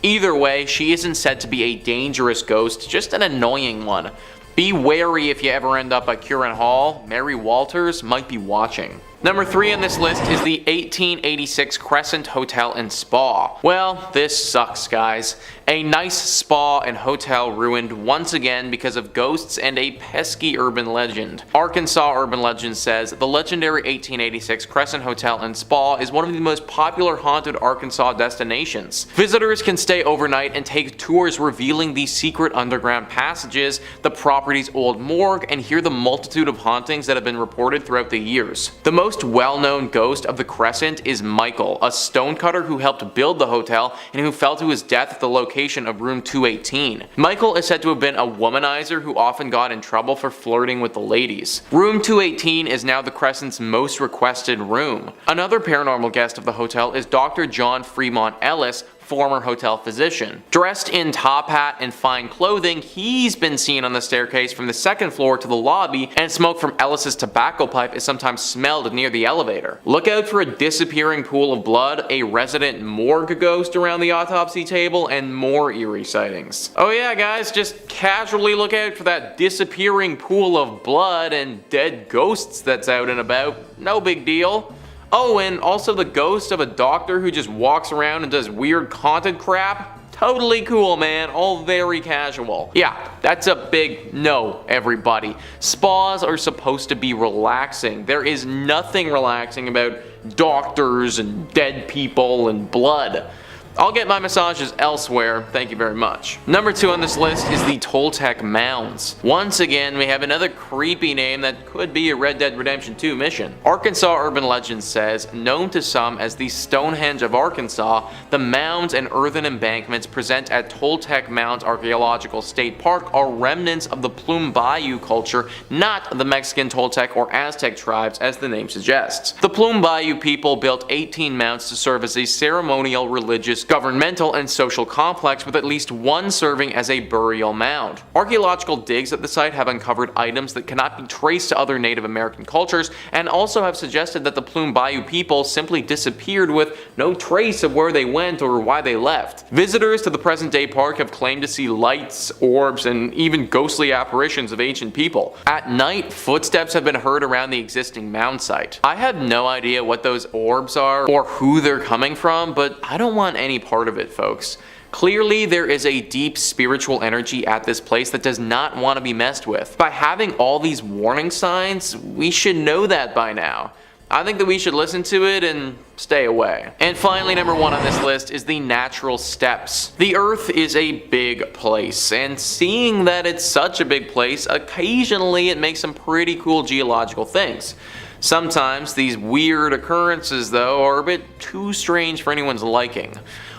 S2: Either way, she isn't said to be a dangerous ghost, just an annoying one. Be wary if you ever end up at Curran Hall, Mary Walters might be watching. Number 3 on this list is the 1886 Crescent Hotel and Spa. Well, this sucks, guys. A nice spa and hotel ruined once again because of ghosts and a pesky urban legend. Arkansas urban legend says the legendary 1886 Crescent Hotel and Spa is one of the most popular haunted Arkansas destinations. Visitors can stay overnight and take tours revealing the secret underground passages, the property's old morgue, and hear the multitude of hauntings that have been reported throughout the years. The most well-known ghost of the Crescent is Michael, a stonecutter who helped build the hotel and who fell to his death at the location of room 218. Michael is said to have been a womanizer who often got in trouble for flirting with the ladies. Room 218 is now the Crescent's most requested room. Another paranormal guest of the hotel is Dr. John Fremont Ellis, former hotel physician. Dressed in top hat and fine clothing, he's been seen on the staircase from the second floor to the lobby, and smoke from Ellis's tobacco pipe is sometimes smelled near the elevator. Look out for a disappearing pool of blood, a resident morgue ghost around the autopsy table, and more eerie sightings. Oh yeah guys, just casually look out for that disappearing pool of blood and dead ghosts that's out and about. No big deal. Oh, and also the ghost of a doctor who just walks around and does weird haunted crap. Totally cool, man. All very casual. Yeah, that's a big no, everybody. Spas are supposed to be relaxing. There is nothing relaxing about doctors and dead people and blood. I'll get my massages elsewhere, thank you very much. Number 2 on this list is the Toltec Mounds. Once again, we have another creepy name that could be a Red Dead Redemption 2 mission. Arkansas urban legend says, known to some as the Stonehenge of Arkansas, the mounds and earthen embankments present at Toltec Mounds Archaeological State Park are remnants of the Plume Bayou culture, not the Mexican Toltec or Aztec tribes as the name suggests. The Plume Bayou people built 18 mounds to serve as a ceremonial, religious, governmental, and social complex, with at least one serving as a burial mound. Archaeological digs at the site have uncovered items that cannot be traced to other Native American cultures, and also have suggested that the Plume Bayou people simply disappeared with no trace of where they went or why they left. Visitors to the present-day park have claimed to see lights, orbs, and even ghostly apparitions of ancient people. At night, footsteps have been heard around the existing mound site. I have no idea what those orbs are or who they're coming from, but I don't want any part of it, folks. Clearly, there is a deep spiritual energy at this place that does not want to be messed with. By having all these warning signs, we should know that by now. I think that we should listen to it and stay away. And finally, number 1 on this list is the natural steps. The Earth is a big place, and seeing that it's such a big place, occasionally it makes some pretty cool geological things. Sometimes these weird occurrences, though, are a bit too strange for anyone's liking.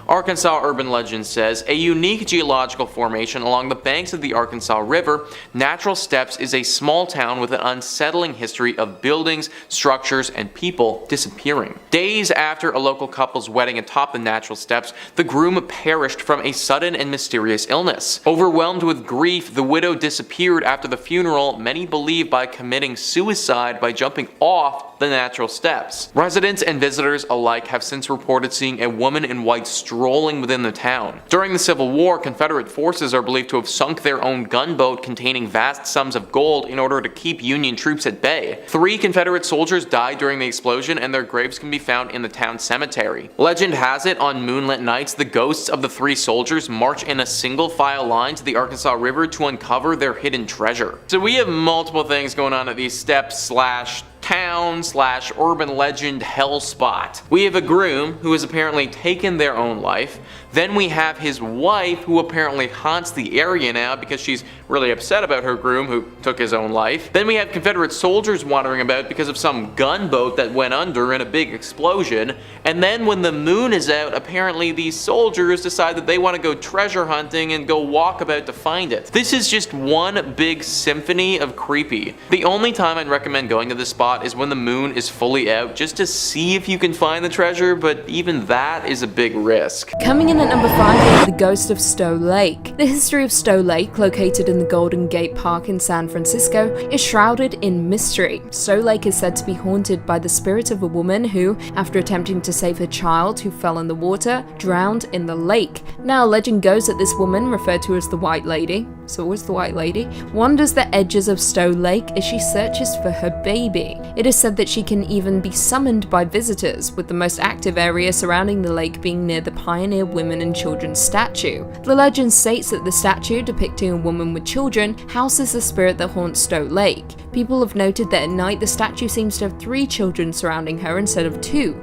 S2: Arkansas urban legend says, a unique geological formation along the banks of the Arkansas River, Natural Steps is a small town with an unsettling history of buildings, structures, and people disappearing. Days after a local couple's wedding atop the Natural Steps, the groom perished from a sudden and mysterious illness. Overwhelmed with grief, the widow disappeared after the funeral, many believe by committing suicide by jumping off the Natural Steps. Residents and visitors alike have since reported seeing a woman in white strolling within the town. During the Civil War, Confederate forces are believed to have sunk their own gunboat containing vast sums of gold in order to keep Union troops at bay. 3 Confederate soldiers died during the explosion, and their graves can be found in the town cemetery. Legend has it, on moonlit nights, the ghosts of the 3 soldiers march in a single file line to the Arkansas River to uncover their hidden treasure. So we have multiple things going on at these steps / town / urban legend hell spot. We have a groom who has apparently taken their own life. Then we have his wife, who apparently haunts the area now because she's really upset about her groom who took his own life. Then we have Confederate soldiers wandering about because of some gunboat that went under in a big explosion. And then when the moon is out, apparently these soldiers decide that they want to go treasure hunting and go walk about to find it. This is just one big symphony of creepy. The only time I'd recommend going to this spot is when the moon is fully out, just to see if you can find the treasure, but even that is a big risk.
S1: Coming in at number 5 is the ghost of Stowe Lake. The history of Stowe Lake, located in the Golden Gate Park in San Francisco, is shrouded in mystery. Stowe Lake is said to be haunted by the spirit of a woman who, after attempting to save her child who fell in the water, drowned in the lake. Now, legend goes that this woman, referred to as the White Lady, so always the White Lady, wanders the edges of Stowe Lake as she searches for her baby. It is said that she can even be summoned by visitors, with the most active area surrounding the lake being near the Pioneer Women and Children statue. The legend states that the statue, depicting a woman with children, houses the spirit that haunts Stowe Lake. People have noted that at night the statue seems to have 3 children surrounding her instead of 2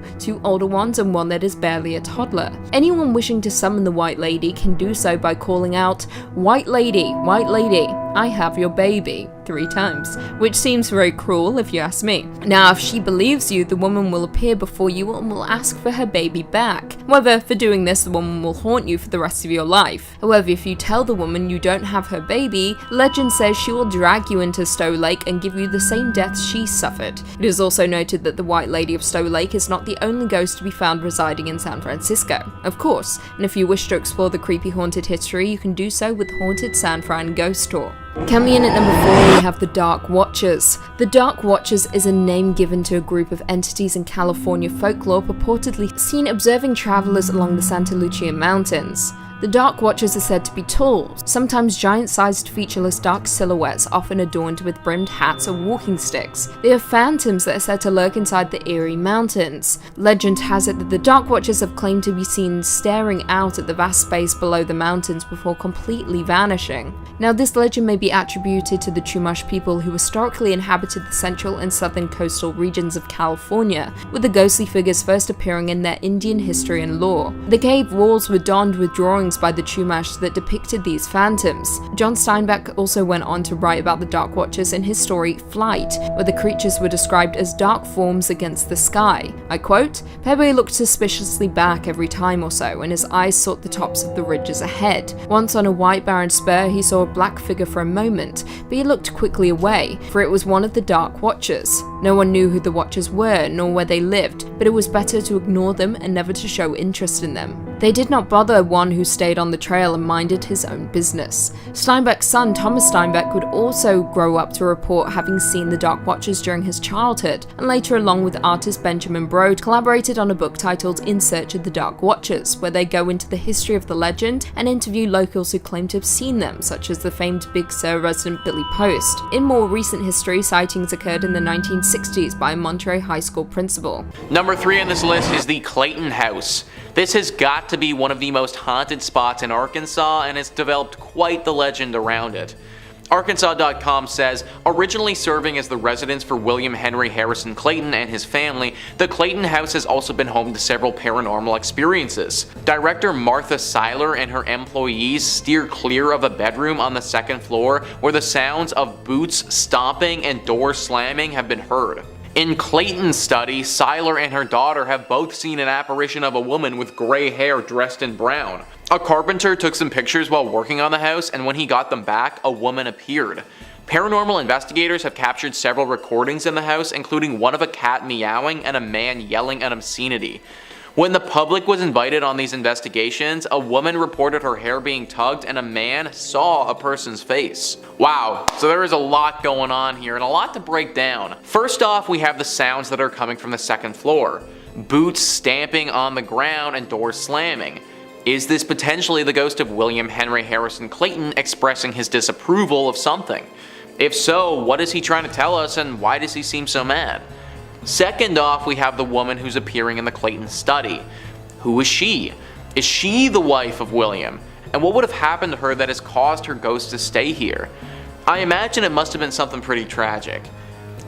S1: older ones and one that is barely a toddler. Anyone wishing to summon the White Lady can do so by calling out, "White Lady, White Lady, I have your baby," 3 times, which seems very cruel if you ask me. Now, if she believes you, the woman will appear before you and will ask for her baby back. However, for doing this, the woman will haunt you for the rest of your life. However, if you tell the woman you don't have her baby, legend says she will drag you into Stowe Lake and give you the same death she suffered. It is also noted that the White Lady of Stowe Lake is not the only ghost to be found residing in San Francisco, of course, and if you wish to explore the creepy haunted history, you can do so with Haunted San Fran Ghost Tour. Coming in at number 4, we have the Dark Watchers. The Dark Watchers is a name given to a group of entities in California folklore purportedly seen observing travelers along the Santa Lucia Mountains. The Dark Watchers are said to be tall, sometimes giant-sized featureless dark silhouettes often adorned with brimmed hats or walking sticks. They are phantoms that are said to lurk inside the eerie mountains. Legend has it that the Dark Watchers have claimed to be seen staring out at the vast space below the mountains before completely vanishing. Now, this legend may be attributed to the Chumash people who historically inhabited the central and southern coastal regions of California, with the ghostly figures first appearing in their Indian history and lore. The cave walls were donned with drawings by the Chumash that depicted these phantoms. John Steinbeck also went on to write about the Dark Watchers in his story Flight, where the creatures were described as dark forms against the sky. I quote, "Pepe looked suspiciously back every time or so, and his eyes sought the tops of the ridges ahead. Once on a white barren spur, he saw a black figure for a moment, but he looked quickly away, for it was one of the Dark Watchers. No one knew who the Watchers were, nor where they lived, but it was better to ignore them and never to show interest in them. They did not bother one who stayed on the trail and minded his own business." Steinbeck's son, Thomas Steinbeck, would also grow up to report having seen the Dark Watchers during his childhood, and later, along with artist Benjamin Brode, collaborated on a book titled In Search of the Dark Watchers, where they go into the history of the legend and interview locals who claim to have seen them, such as the famed Big Sur resident Billy Post. In more recent history, sightings occurred in the 1960s by a Monterey High School principal.
S2: Number 3 on this list is the Clayton House. This has got to be one of the most haunted spots in Arkansas, and it's developed quite the legend around it. Arkansas.com says, originally serving as the residence for William Henry Harrison Clayton and his family, the Clayton House has also been home to several paranormal experiences. Director Martha Seiler and her employees steer clear of a bedroom on the 2nd floor where the sounds of boots stomping and doors slamming have been heard. In Clayton's study, Seiler and her daughter have both seen an apparition of a woman with gray hair dressed in brown. A carpenter took some pictures while working on the house, and when he got them back, a woman appeared. Paranormal investigators have captured several recordings in the house, including one of a cat meowing and a man yelling an obscenity. When the public was invited on these investigations, a woman reported her hair being tugged and a man saw a person's face. Wow, so there is a lot going on here and a lot to break down. First off, we have the sounds that are coming from the 2nd floor. Boots stamping on the ground and doors slamming. Is this potentially the ghost of William Henry Harrison Clayton expressing his disapproval of something? If so, what is he trying to tell us and why does he seem so mad? Second off, we have the woman who's appearing in the Clayton study. Who is she? Is she the wife of William? And what would have happened to her that has caused her ghost to stay here? I imagine it must have been something pretty tragic.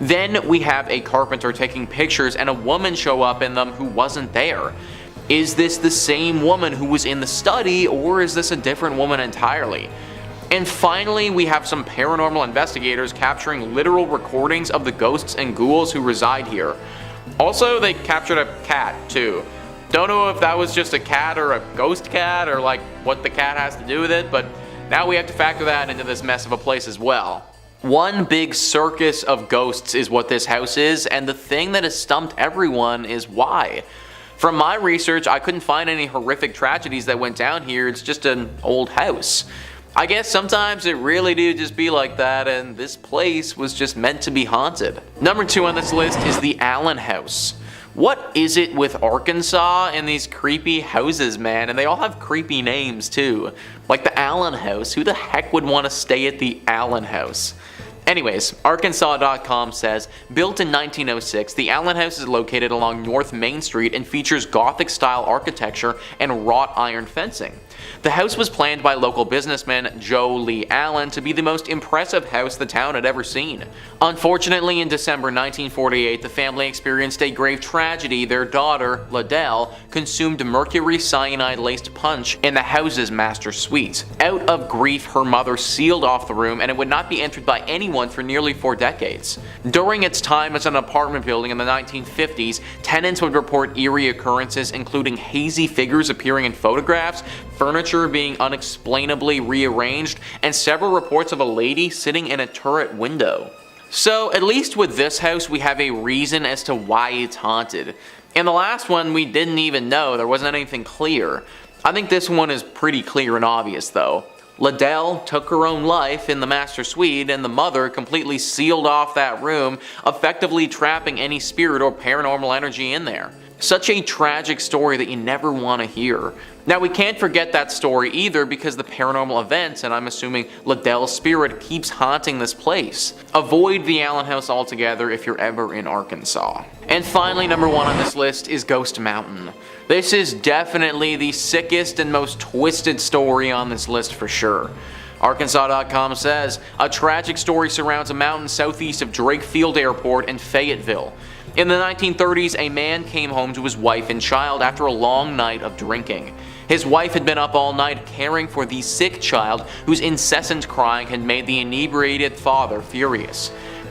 S2: Then we have a carpenter taking pictures and a woman show up in them who wasn't there. Is this the same woman who was in the study, or is this a different woman entirely? And finally, we have some paranormal investigators capturing literal recordings of the ghosts and ghouls who reside here. Also, they captured a cat too. Don't know if that was just a cat or a ghost cat or like what the cat has to do with it, but now we have to factor that into this mess of a place as well. One big circus of ghosts is what this house is, and the thing that has stumped everyone is why. From my research, I couldn't find any horrific tragedies that went down here. It's just an old house. I guess sometimes it really do just be like that, and this place was just meant to be haunted. Number 2 on this list is the Allen House. What is it with Arkansas and these creepy houses, man? And they all have creepy names too. Like the Allen House. Who the heck would want to stay at the Allen House? Anyways, Arkansas.com says, built in 1906, the Allen House is located along North Main Street and features Gothic-style architecture and wrought iron fencing. The house was planned by local businessman Joe Lee Allen to be the most impressive house the town had ever seen. Unfortunately, in December 1948, the family experienced a grave tragedy. Their daughter, Liddell, consumed mercury cyanide-laced punch in the house's master suite. Out of grief, her mother sealed off the room and it would not be entered by anyone for nearly 4 decades. During its time as an apartment building in the 1950s, tenants would report eerie occurrences including hazy figures appearing in photographs, furniture being unexplainably rearranged, and several reports of a lady sitting in a turret window. So at least with this house we have a reason as to why it's haunted. In the last one we didn't even know, there wasn't anything clear. I think this one is pretty clear and obvious though. Liddell took her own life in the master suite and the mother completely sealed off that room, effectively trapping any spirit or paranormal energy in there. Such a tragic story that you never want to hear. Now we can't forget that story either because the paranormal events, and I'm assuming Liddell's spirit, keeps haunting this place. Avoid the Allen House altogether if you're ever in Arkansas. And finally, number 1 on this list is Ghost Mountain. This is definitely the sickest and most twisted story on this list for sure. Arkansas.com says, a tragic story surrounds a mountain southeast of Drake Field Airport in Fayetteville. In the 1930s, a man came home to his wife and child after a long night of drinking. His wife had been up all night caring for the sick child whose incessant crying had made the inebriated father furious.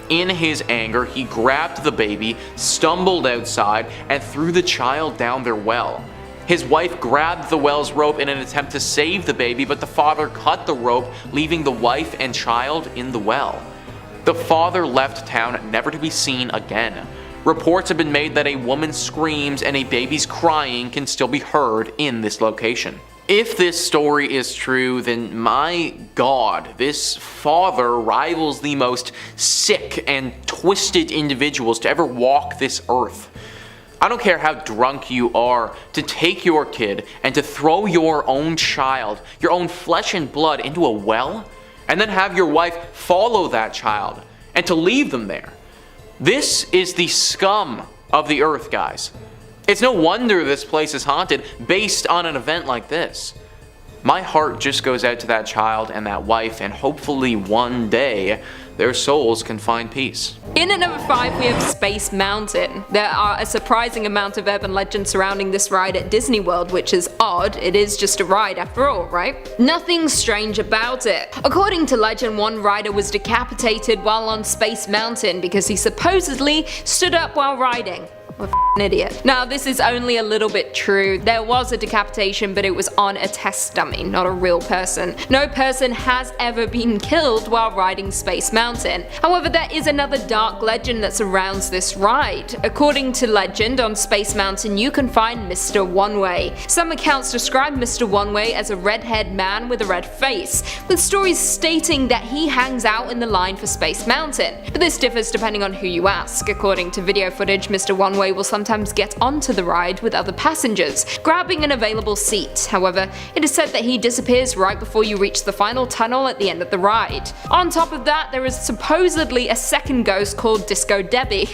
S2: In his anger, he grabbed the baby, stumbled outside, and threw the child down their well. His wife grabbed the well's rope in an attempt to save the baby, but the father cut the rope, leaving the wife and child in the well. The father left town never to be seen again. Reports have been made that a woman's screams and a baby's crying can still be heard in this location. If this story is true, then my god, this father rivals the most sick and twisted individuals to ever walk this earth. I don't care how drunk you are, to take your kid and to throw your own child, your own flesh and blood, into a well, and then have your wife follow that child, and to leave them there. This is the scum of the earth, guys. It's no wonder this place is haunted based on an event like this. My heart just goes out to that child and that wife, and hopefully one day their souls can find peace.
S1: In at number 5 we have Space Mountain. There are a surprising amount of urban legends surrounding this ride at Disney World, which is odd. It is just a ride after all, right? Nothing strange about it. According to legend, one rider was decapitated while on Space Mountain because he supposedly stood up while riding. What an idiot. Now this is only a little bit true. There was a decapitation, but it was on a test dummy, not a real person. No person has ever been killed while riding Space Mountain. However, there is another dark legend that surrounds this ride. According to legend, on Space Mountain you can find Mr. One-Way. Some accounts describe Mr. One-Way as a red-haired man with a red face, with stories stating that he hangs out in the line for Space Mountain. But this differs depending on who you ask. According to video footage, Mr. One-Way away will sometimes get onto the ride with other passengers, grabbing an available seat. However, it is said that he disappears right before you reach the final tunnel at the end of the ride. On top of that, there is supposedly a second ghost called Disco Debbie,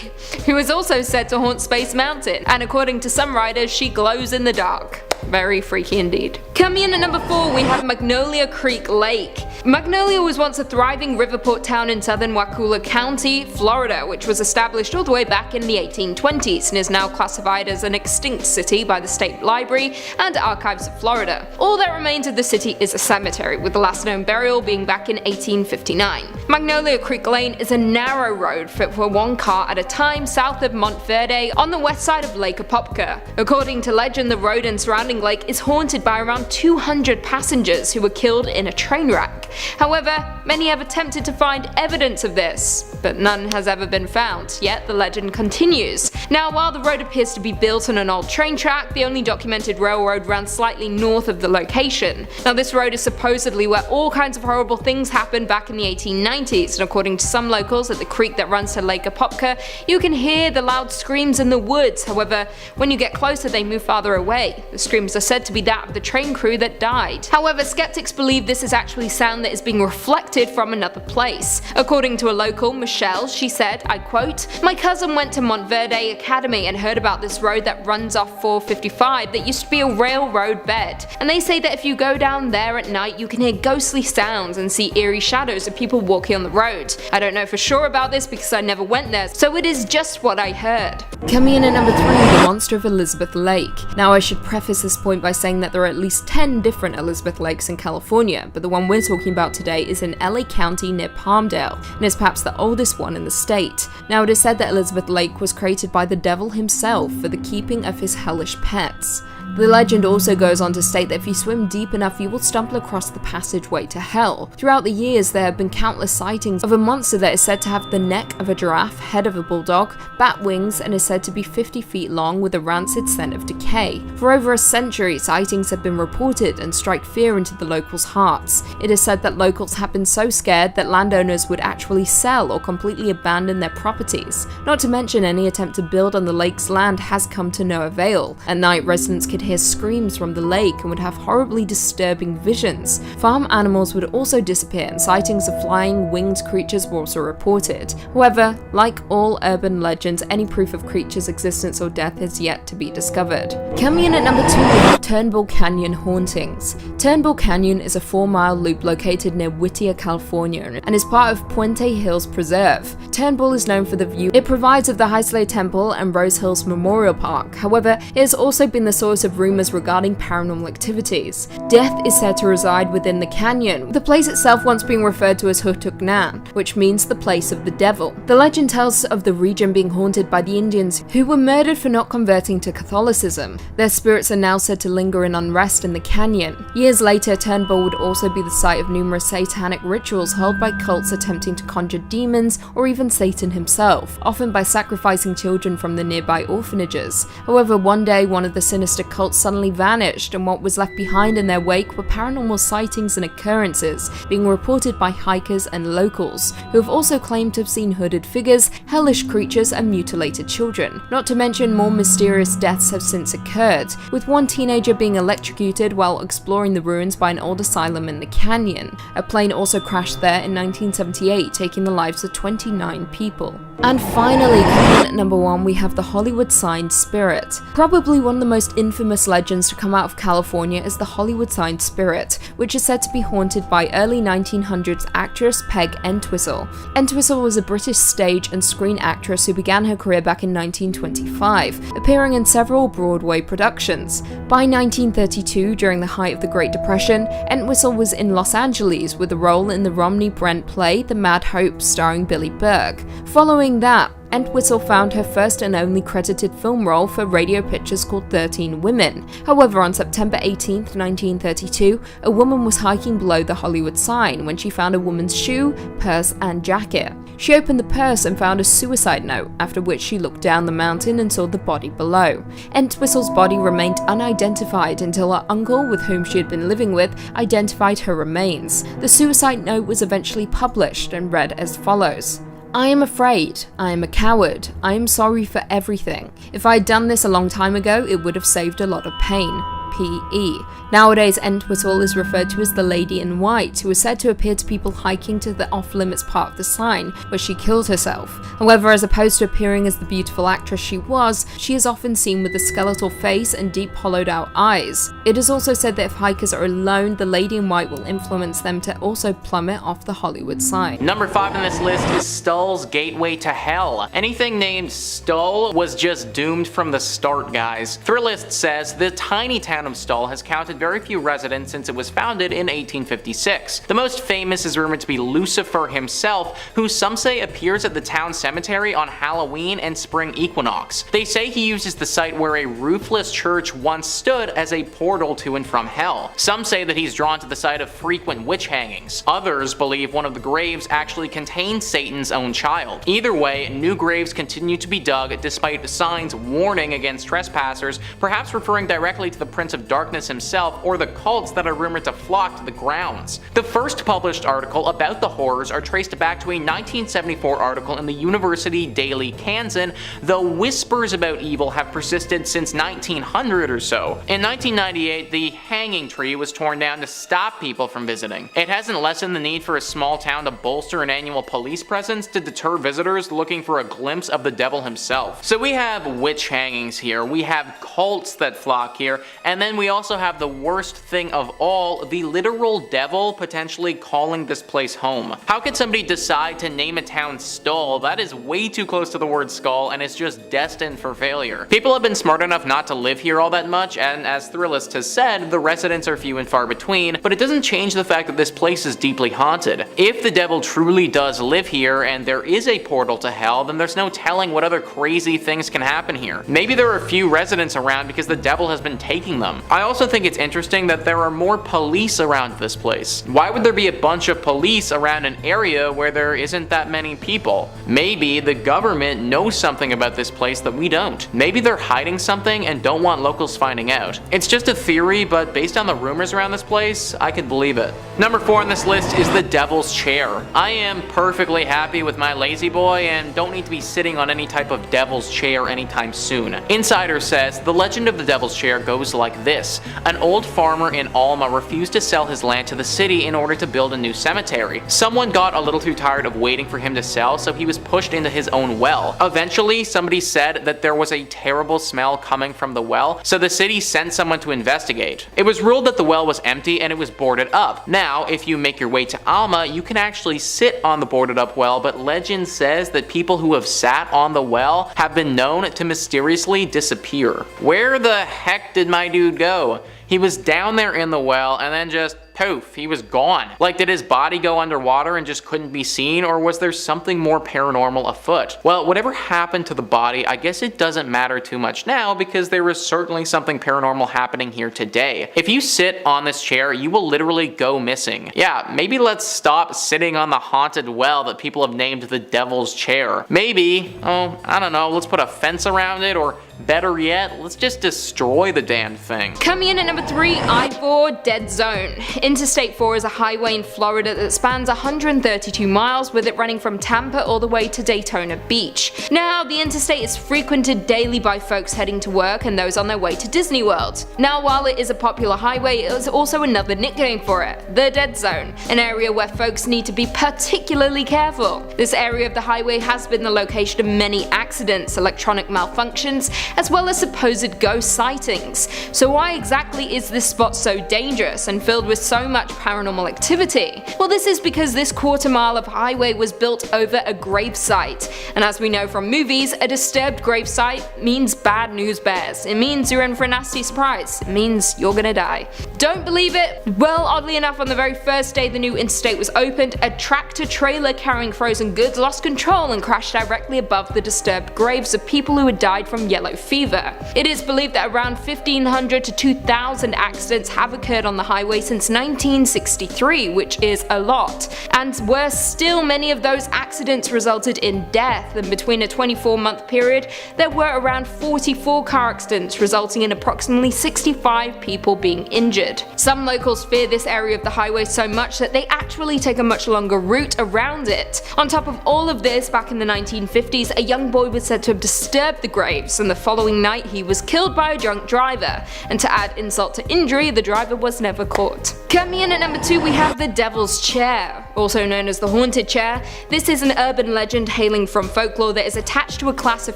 S1: who is also said to haunt Space Mountain, and according to some riders, she glows in the dark. Very freaky indeed. Coming in at number 4, we have Magnolia Creek Lake. Magnolia was once a thriving riverport town in southern Wakulla County, Florida, which was established all the way back in the 1820s and is now classified as an extinct city by the State Library and Archives of Florida. All that remains of the city is a cemetery, with the last known burial being back in 1859. Magnolia Creek Lane is a narrow road fit for one car at a time south of Montverde on the west side of Lake Apopka. According to legend, the road and surrounding lake is haunted by around 200 passengers who were killed in a train wreck. However, many have attempted to find evidence of this, but none has ever been found, yet the legend continues. Now, while the road appears to be built on an old train track, the only documented railroad ran slightly north of the location. Now, this road is supposedly where all kinds of horrible things happened back in the 1890s, and according to some locals at the creek that runs to Lake Apopka, you can hear the loud screams in the woods. However, when you get closer, they move farther away. The screams are said to be that of the train crew that died. However, skeptics believe this is actually sound that is being reflected from another place. According to a local, Michelle, she said, I quote, "My cousin went to Montverde Academy and heard about this road that runs off 455 that used to be a railroad bed. And they say that if you go down there at night, you can hear ghostly sounds and see eerie shadows of people walking on the road. I don't know for sure about this because I never went there, so it is just what I heard." Coming in at number 3, the monster of Elizabeth Lake. Now, I should preface this point by saying that there are at least 10 different Elizabeth Lakes in California, but the one we're talking about today is in LA County near Palmdale, and is perhaps the oldest one in the state. Now, it is said that Elizabeth Lake was created by the devil himself for the keeping of his hellish pets. The legend also goes on to state that if you swim deep enough, you will stumble across the passageway to hell. Throughout the years, there have been countless sightings of a monster that is said to have the neck of a giraffe, head of a bulldog, bat wings, and is said to be 50 feet long with a rancid scent of decay. For over a century, sightings have been reported and strike fear into the locals' hearts. It is said that locals have been so scared that landowners would actually sell or completely abandon their properties. Not to mention, any attempt to build on the lake's land has come to no avail. At night, residents could hear screams from the lake and would have horribly disturbing visions. Farm animals would also disappear, and sightings of flying, winged creatures were also reported. However, like all urban legends, any proof of creatures' existence or death has yet to be discovered. Coming in at number 2, we have Turnbull Canyon hauntings. Turnbull Canyon is a 4-mile loop located near Whittier, California, and is part of Puente Hills Preserve. Turnbull is known for the view it provides of the Hysley Temple and Rose Hills Memorial Park. However, it has also been the source of rumors regarding paranormal activities. Death is said to reside within the canyon, the place itself once being referred to as Hutuknan, which means the place of the devil. The legend tells of the region being haunted by the Indians who were murdered for not converting to Catholicism. Their spirits are now said to linger in unrest in the canyon. Years later, Turnbull would also be the site of numerous satanic rituals held by cults attempting to conjure demons or even Satan himself, often by sacrificing children from the nearby orphanages. However, one day one of the sinister cults suddenly vanished, and what was left behind in their wake were paranormal sightings and occurrences being reported by hikers and locals, who have also claimed to have seen hooded figures, hellish creatures, and mutilated children. Not to mention, more mysterious deaths have since occurred, with one teenager being electrocuted while exploring the ruins by an old asylum in the canyon. A plane also crashed there in 1978, taking the lives of 29 people. And finally, coming in at number 1, we have the Hollywood Sign Spirit. Probably one of the most infamous legends to come out of California is the Hollywood Sign Spirit, which is said to be haunted by early 1900s actress Peg Entwistle. Entwistle was a British stage and screen actress who began her career back in 1925, appearing in several Broadway productions. By 1932, during the height of the Great Depression, Entwistle was in Los Angeles with a role in the Romney Brent play The Mad Hope starring Billy Berg. Following that, Entwistle found her first and only credited film role for radio pictures called 13 Women. However, on September 18, 1932, a woman was hiking below the Hollywood sign when she found a woman's shoe, purse, and jacket. She opened the purse and found a suicide note, after which she looked down the mountain and saw the body below. Entwistle's body remained unidentified until her uncle, with whom she had been living with, identified her remains. The suicide note was eventually published and read as follows. I am afraid. I am a coward. I am sorry for everything. If I had done this a long time ago, it would have saved a lot of pain. P.E. Nowadays, Entwistle is referred to as the Lady in White, who is said to appear to people hiking to the off-limits part of the sign, where she killed herself. However, as opposed to appearing as the beautiful actress she was, she is often seen with a skeletal face and deep hollowed-out eyes. It is also said that if hikers are alone, the Lady in White will influence them to also plummet off the Hollywood sign.
S2: Number 5 on this list is Stull's Gateway to Hell. Anything named Stull was just doomed from the start, guys. Thrillist says the tiny town of Stull has counted very few residents since it was founded in 1856. The most famous is rumored to be Lucifer himself, who some say appears at the town cemetery on Halloween and spring equinox. They say he uses the site where a roofless church once stood as a portal to and from hell. Some say that he's drawn to the site of frequent witch hangings. Others believe one of the graves actually contains Satan's own child. Either way, new graves continue to be dug despite signs warning against trespassers, perhaps referring directly to the Prince of Darkness himself or the cults that are rumored to flock to the grounds. The first published article about the horrors are traced back to a 1974 article in the University Daily Kansan, though whispers about evil have persisted since 1900 or so. In 1998, the hanging tree was torn down to stop people from visiting. It hasn't lessened the need for a small town to bolster an annual police presence to deter visitors looking for a glimpse of the devil himself. So we have witch hangings here, we have cults that flock here, and then we also have the worst thing of all, the literal devil potentially calling this place home. How could somebody decide to name a town Stull? That is way too close to the word skull and it's just destined for failure. People have been smart enough not to live here all that much, and as Thrillist has said, the residents are few and far between, but it doesn't change the fact that this place is deeply haunted. If the devil truly does live here and there is a portal to hell, then there's no telling what other crazy things can happen here. Maybe there are few residents around because the devil has been taking them. I also think it's interesting that there are more police around this place. Why would there be a bunch of police around an area where there isn't that many people? Maybe the government knows something about this place that we don't. Maybe they're hiding something and don't want locals finding out. It's just a theory, but based on the rumors around this place, I could believe it. Number 4 on this list is the Devil's Chair. I am perfectly happy with my lazy boy and don't need to be sitting on any type of devil's chair anytime soon. Insider says the legend of the Devil's Chair goes like this. An old farmer in Alma refused to sell his land to the city in order to build a new cemetery. Someone got a little too tired of waiting for him to sell, so he was pushed into his own well. Eventually, somebody said that there was a terrible smell coming from the well, so the city sent someone to investigate. It was ruled that the well was empty and it was boarded up. Now, if you make your way to Alma, you can actually sit on the boarded up well, but legend says that people who have sat on the well have been known to mysteriously disappear. Where the heck did my dude go? He was down there in the well and then just poof, he was gone. Like, did his body go underwater and just couldn't be seen, or was there something more paranormal afoot? Well, whatever happened to the body, I guess it doesn't matter too much now because there is certainly something paranormal happening here today. If you sit on this chair, you will literally go missing. Yeah, maybe let's stop sitting on the haunted well that people have named the Devil's Chair. Maybe, I don't know, let's put a fence around it, or better yet, let's just destroy the damn thing.
S1: Coming in at number 3, I-4 Dead Zone. Interstate 4 is a highway in Florida that spans 132 miles, with it running from Tampa all the way to Daytona Beach. Now, the interstate is frequented daily by folks heading to work and those on their way to Disney World. Now, while it is a popular highway, it is also another nickname for it, the Dead Zone, an area where folks need to be particularly careful. This area of the highway has been the location of many accidents, electronic malfunctions, as well as supposed ghost sightings. So why exactly is this spot so dangerous and filled with so much paranormal activity? Well, this is because this quarter mile of highway was built over a grave site, and as we know from movies, a disturbed grave site means bad news bears. It means you're in for a nasty surprise. It means you're gonna die. Don't believe it? Well, oddly enough, on the very first day the new interstate was opened, a tractor trailer carrying frozen goods lost control and crashed directly above the disturbed graves of people who had died from yellow yellow fever. It is believed that around 1,500 to 2,000 accidents have occurred on the highway since 1963, which is a lot, and worse still, many of those accidents resulted in death, and between a 24-month period there were around 44 car accidents resulting in approximately 65 people being injured. Some locals fear this area of the highway so much that they actually take a much longer route around it. On top of all of this, back in the 1950s, a young boy was said to have disturbed the graves, and the following night he was killed by a drunk driver, and to add insult to injury, the driver was never caught. Coming in at number 2, we have the Devil's Chair, also known as the Haunted Chair. This is an urban legend hailing from folklore that is attached to a class of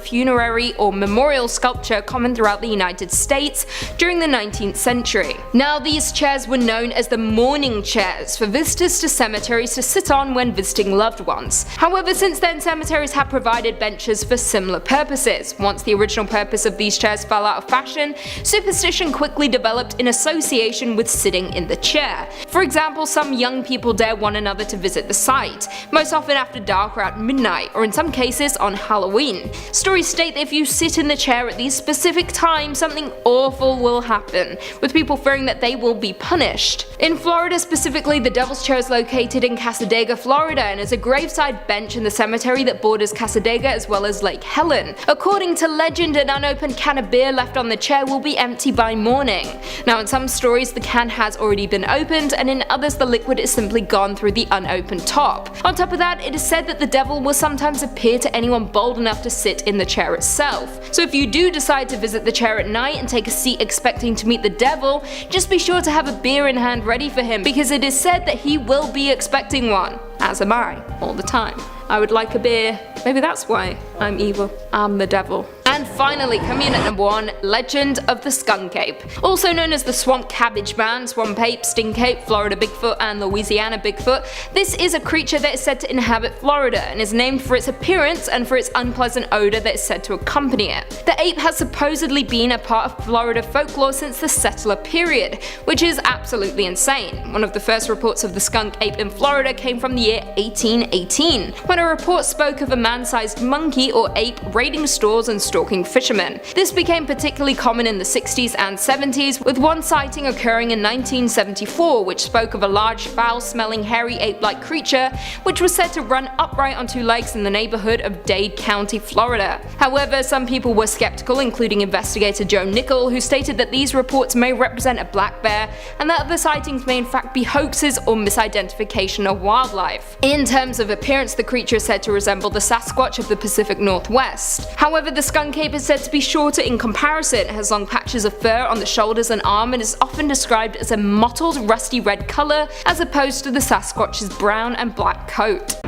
S1: funerary or memorial sculpture common throughout the United States during the 19th century. Now, these chairs were known as the mourning chairs for visitors to cemeteries to sit on when visiting loved ones. However, since then cemeteries have provided benches for similar purposes. Once the original purpose of these chairs fell out of fashion, superstition quickly developed in association with sitting in the chair. For example, some young people dare one another to visit the site, most often after dark or at midnight, or in some cases on Halloween. Stories state that if you sit in the chair at these specific times, something awful will happen, with people fearing that they will be punished. In Florida specifically, the Devil's Chair is located in Cassadaga, Florida, and is a graveside bench in the cemetery that borders Cassadaga as well as Lake Helen. According to legend, an unopened can of beer left on the chair will be empty by morning. Now, in some stories the can has already been opened, and in others the liquid is simply gone through the unopened top. On top of that, it is said that the devil will sometimes appear to anyone bold enough to sit in the chair itself. So if you do decide to visit the chair at night and take a seat expecting to meet the devil, just be sure to have a beer in hand ready for him, because it is said that he will be expecting one. As am I, all the time. I would like a beer. Maybe that's why I'm evil. I'm the devil. And finally, coming in at number 1, Legend of the Skunk Ape. Also known as the Swamp Cabbage Man, Swamp Ape, Stink Ape, Florida Bigfoot, and Louisiana Bigfoot, this is a creature that is said to inhabit Florida and is named for its appearance and for its unpleasant odor that is said to accompany it. The ape has supposedly been a part of Florida folklore since the settler period, which is absolutely insane. One of the first reports of the skunk ape in Florida came from the year 1818, when a report spoke of a man-sized monkey or ape raiding stores and stalking fishermen. This became particularly common in the 60s and 70s, with one sighting occurring in 1974 which spoke of a large foul-smelling hairy ape-like creature which was said to run upright on 2 legs in the neighborhood of Dade County, Florida. However, some people were skeptical, including investigator Joe Nickel, who stated that these reports may represent a black bear and that the sightings may in fact be hoaxes or misidentification of wildlife. In terms of appearance, the creature is said to resemble the Sasquatch of the Pacific Northwest. However, the skunk ape is said to be shorter in comparison. It has long patches of fur on the shoulders and arm and is often described as a mottled rusty red colour as opposed to the Sasquatch's brown and black coat.